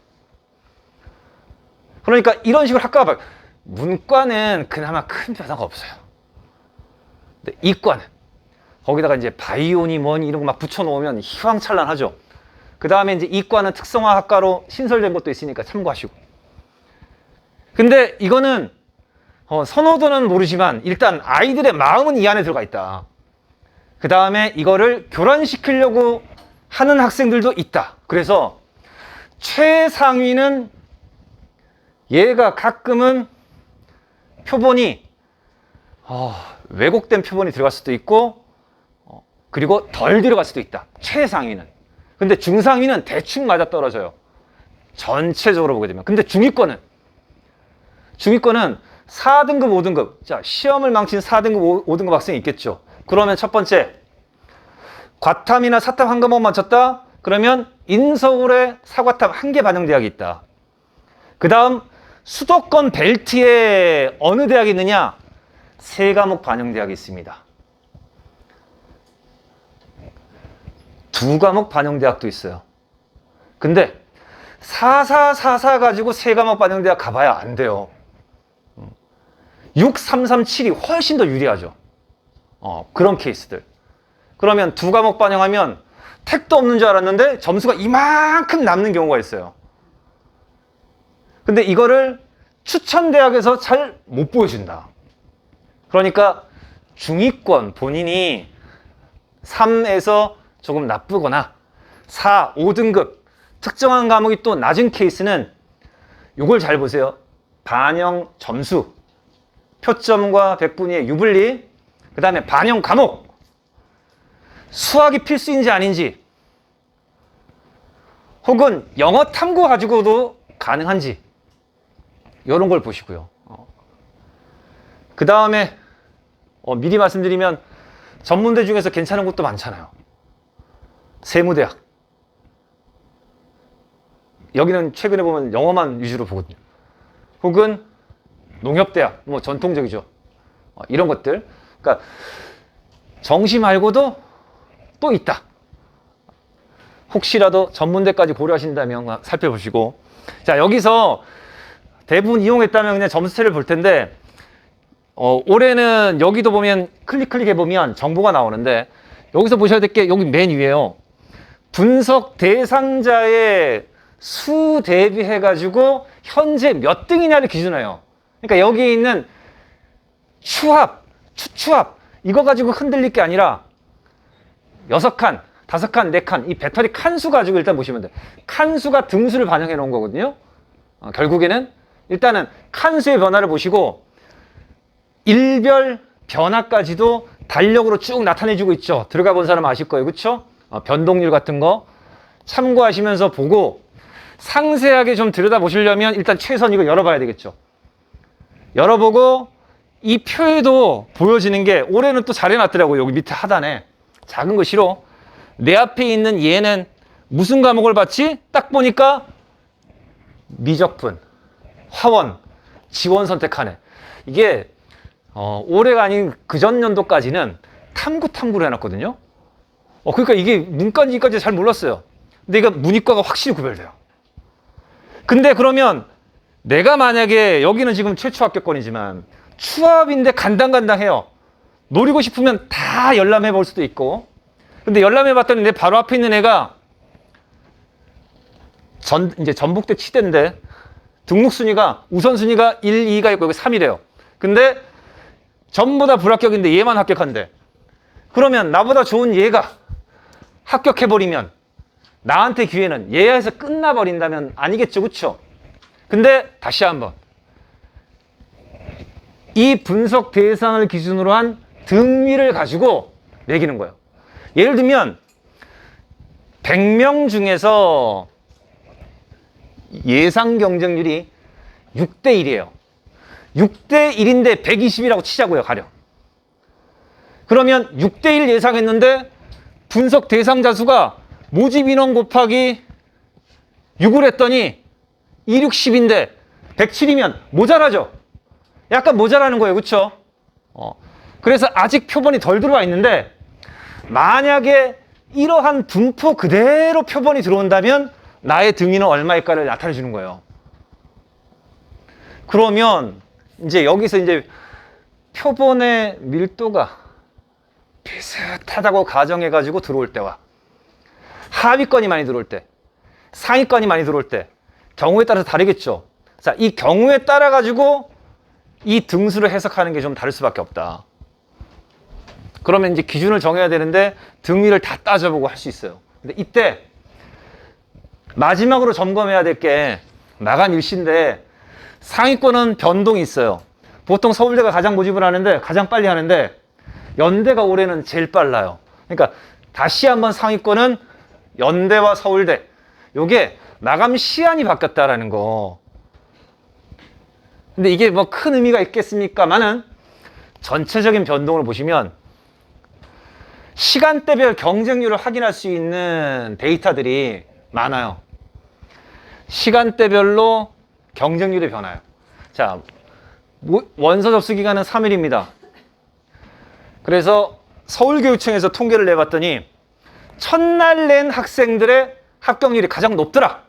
그러니까 이런 식으로 학과가 문과는 그나마 큰 변화가 없어요. 근데 이과는 거기다가 이제 바이오니 뭐니 이런 거 막 붙여놓으면 희왕찬란하죠. 그 다음에 이제 이과는 특성화 학과로 신설된 것도 있으니까 참고하시고. 근데 이거는 선호도는 모르지만 일단 아이들의 마음은 이 안에 들어가 있다. 그 다음에 이거를 교란시키려고 하는 학생들도 있다. 그래서 최상위는 얘가 가끔은 표본이 왜곡된 표본이 들어갈 수도 있고 그리고 덜 들어갈 수도 있다. 최상위는. 근데 중상위는 대충 맞아떨어져요. 전체적으로 보게 되면. 근데 중위권은 4등급, 5등급. 자, 시험을 망친 4등급, 5등급 학생이 있겠죠. 그러면 첫 번째, 과탐이나 사탐 한 과목 맞췄다? 그러면 인서울에 사과탐 1개 반영대학이 있다. 그 다음 수도권 벨트에 어느 대학이 있느냐? 3과목 반영대학이 있습니다. 2과목 반영대학도 있어요. 근데 4444 가지고 3과목 반영대학 가봐야 안 돼요. 6337이 훨씬 더 유리하죠. 그런 케이스들. 그러면 2과목 반영하면 택도 없는 줄 알았는데 점수가 이만큼 남는 경우가 있어요. 근데 이거를 추천대학에서 잘 못 보여준다. 그러니까 중위권 본인이 3에서 조금 나쁘거나 4, 5등급 특정한 과목이 또 낮은 케이스는 이걸 잘 보세요. 반영 점수, 표점과 백분위의 유불리, 그 다음에 반영 과목, 수학이 필수인지 아닌지, 혹은 영어 탐구 가지고도 가능한지, 이런 걸 보시고요. 그 다음에 미리 말씀드리면 전문대 중에서 괜찮은 곳도 많잖아요. 세무대학. 여기는 최근에 보면 영어만 위주로 보거든요. 혹은 농협대학, 뭐 전통적이죠. 이런 것들. 그러니까 정시 말고도 또 있다. 혹시라도 전문대까지 고려하신다면 살펴보시고. 자, 여기서 대부분 이용했다면 그냥 점수차를 볼 텐데, 올해는 여기도 보면 클릭해보면 정보가 나오는데, 여기서 보셔야 될 게 여기 맨 위에요. 분석 대상자의 수 대비해가지고 현재 몇 등이냐를 기준해요. 그러니까 여기 있는 추합, 추추합, 이거 가지고 흔들릴 게 아니라 6칸, 5칸, 4칸, 이 배터리 칸수 가지고 일단 보시면 돼요. 칸수가 등수를 반영해 놓은 거거든요. 결국에는 일단은 칸수의 변화를 보시고 일별 변화까지도 달력으로 쭉 나타내주고 있죠. 들어가 본 사람 아실 거예요. 그렇죠? 변동률 같은 거 참고하시면서 보고 상세하게 좀 들여다보시려면 일단 최소한 이거 열어봐야 되겠죠. 열어보고 이 표에도 보여지는 게 올해는 또 잘 해놨더라고요. 여기 밑에 하단에 작은 거 싫어. 내 앞에 있는 얘는 무슨 과목을 봤지? 딱 보니까 미적분, 화원, 지원 선택하네. 이게 올해가 아닌 그전 연도까지는 탐구를 해놨거든요. 그러니까 이게 문과인지까지 잘 몰랐어요. 근데 이거 문이과가 확실히 구별돼요. 근데 그러면 내가 만약에 여기는 지금 최초 합격권이지만 추합인데 간당간당해요. 노리고 싶으면 다 열람해 볼 수도 있고. 근데 열람해 봤더니 내 바로 앞에 있는 애가 이제 전북대 치대인데 등록 순위가 우선 순위가 1, 2가 있고 여기 3이래요. 근데 전부 다 불합격인데 얘만 합격한대. 그러면 나보다 좋은 얘가 합격해버리면 나한테 기회는 얘에서 끝나버린다면 아니겠죠. 그쵸? 근데 다시 한번 이 분석 대상을 기준으로 한 등위를 가지고 매기는 거예요. 예를 들면 100명 중에서 예상 경쟁률이 6대 1이에요. 6대 1인데 120이라고 치자고요. 가령. 그러면 6대 1 예상했는데 분석 대상자 수가 모집 인원 곱하기 6을 했더니 2, 6, 10인데 107이면 모자라죠. 약간 모자라는 거예요. 그렇죠? 그래서 아직 표본이 덜 들어와 있는데 만약에 이러한 분포 그대로 표본이 들어온다면 나의 등위는 얼마일까를 나타내 주는 거예요. 그러면 이제 여기서 이제 표본의 밀도가 비슷하다고 가정해 가지고 들어올 때와 하위권이 많이 들어올 때, 상위권이 많이 들어올 때 경우에 따라서 다르겠죠. 자, 이 경우에 따라 가지고 이 등수를 해석하는 게 좀 다를 수밖에 없다. 그러면 이제 기준을 정해야 되는데 등위를 다 따져보고 할 수 있어요. 근데 이때 마지막으로 점검해야 될 게 마감 일시인데 상위권은 변동이 있어요. 보통 서울대가 가장 모집을 하는데 가장 빨리 하는데 연대가 올해는 제일 빨라요. 그러니까 다시 한번 상위권은 연대와 서울대. 요게 마감 시한이 바뀌었다라는 거. 근데 이게 뭐 큰 의미가 있겠습니까만은 전체적인 변동을 보시면 시간대별 경쟁률을 확인할 수 있는 데이터들이 많아요. 시간대별로 경쟁률이 변화요. 자, 원서 접수 기간은 3일입니다. 그래서 서울교육청에서 통계를 내봤더니 첫날 낸 학생들의 합격률이 가장 높더라.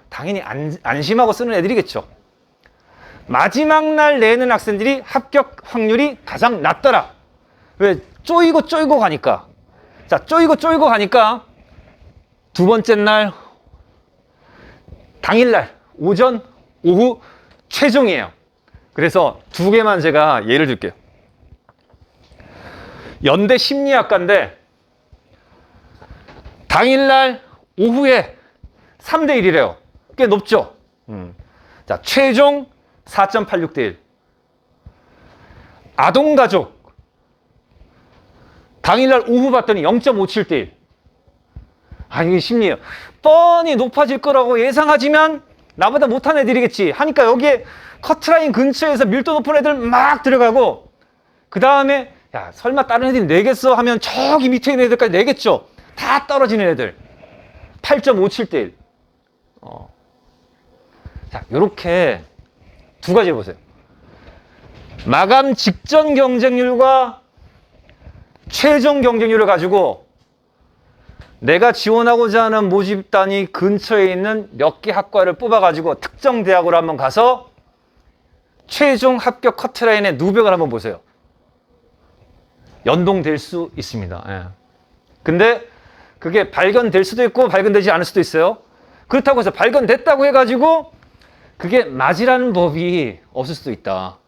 당연히 안심하고 쓰는 애들이겠죠. 마지막 날 내는 학생들이 합격 확률이 가장 낮더라. 왜? 쪼이고 가니까. 자, 쪼이고 가니까 두 번째 날, 당일날, 오전, 오후 최종이에요. 그래서 두 개만 제가 예를 들게요. 연대 심리학과인데 당일날 오후에 3대 1이래요. 꽤 높죠? 자, 최종 4.86대 1. 아동가족 당일날 오후 봤더니 0.57대 1. 아, 이게 심리예요. 뻔히 높아질 거라고 예상하지만 나보다 못한 애들이겠지 하니까 여기에 커트라인 근처에서 밀도 높은 애들 막 들어가고, 그 다음에 야 설마 다른 애들이 내겠어 하면 저기 밑에 있는 애들까지 내겠죠. 다 떨어지는 애들 8.57대 1. 자, 요렇게 두 가지 보세요. 마감 직전 경쟁률과 최종 경쟁률을 가지고 내가 지원하고자 하는 모집 단위 근처에 있는 몇 개 학과를 뽑아가지고 특정 대학으로 한번 가서 최종 합격 커트라인의 누적을 한번 보세요. 연동될 수 있습니다. 예. 근데 그게 발견될 수도 있고 발견되지 않을 수도 있어요. 그렇다고 해서 발견됐다고 해가지고 그게 맞으라는 법이 없을 수도 있다.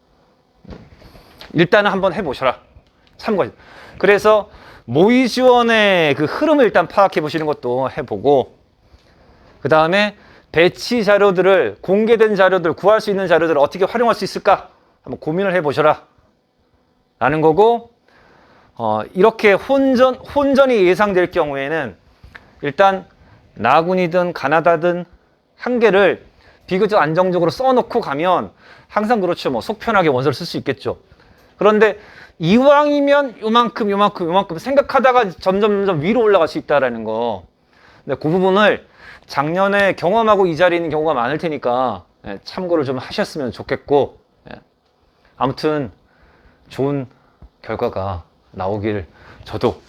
일단은 한번 해보셔라. 참고. 그래서 모의 지원의 그 흐름을 일단 파악해 보시는 것도 해보고, 그 다음에 배치 자료들을, 공개된 자료들, 구할 수 있는 자료들을 어떻게 활용할 수 있을까 한번 고민을 해보셔라 라는 거고, 이렇게 혼전이 예상될 경우에는 일단 나군이든 가나다든 한 개를 비교적 안정적으로 써놓고 가면 항상 그렇죠. 뭐 속 편하게 원서를 쓸 수 있겠죠. 그런데 이왕이면 요만큼 생각하다가 점점 위로 올라갈 수 있다라는 거. 근데 그 부분을 작년에 경험하고 이 자리에 있는 경우가 많을 테니까 참고를 좀 하셨으면 좋겠고, 아무튼 좋은 결과가 나오길 저도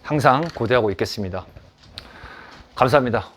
항상 고대하고 있겠습니다. 감사합니다.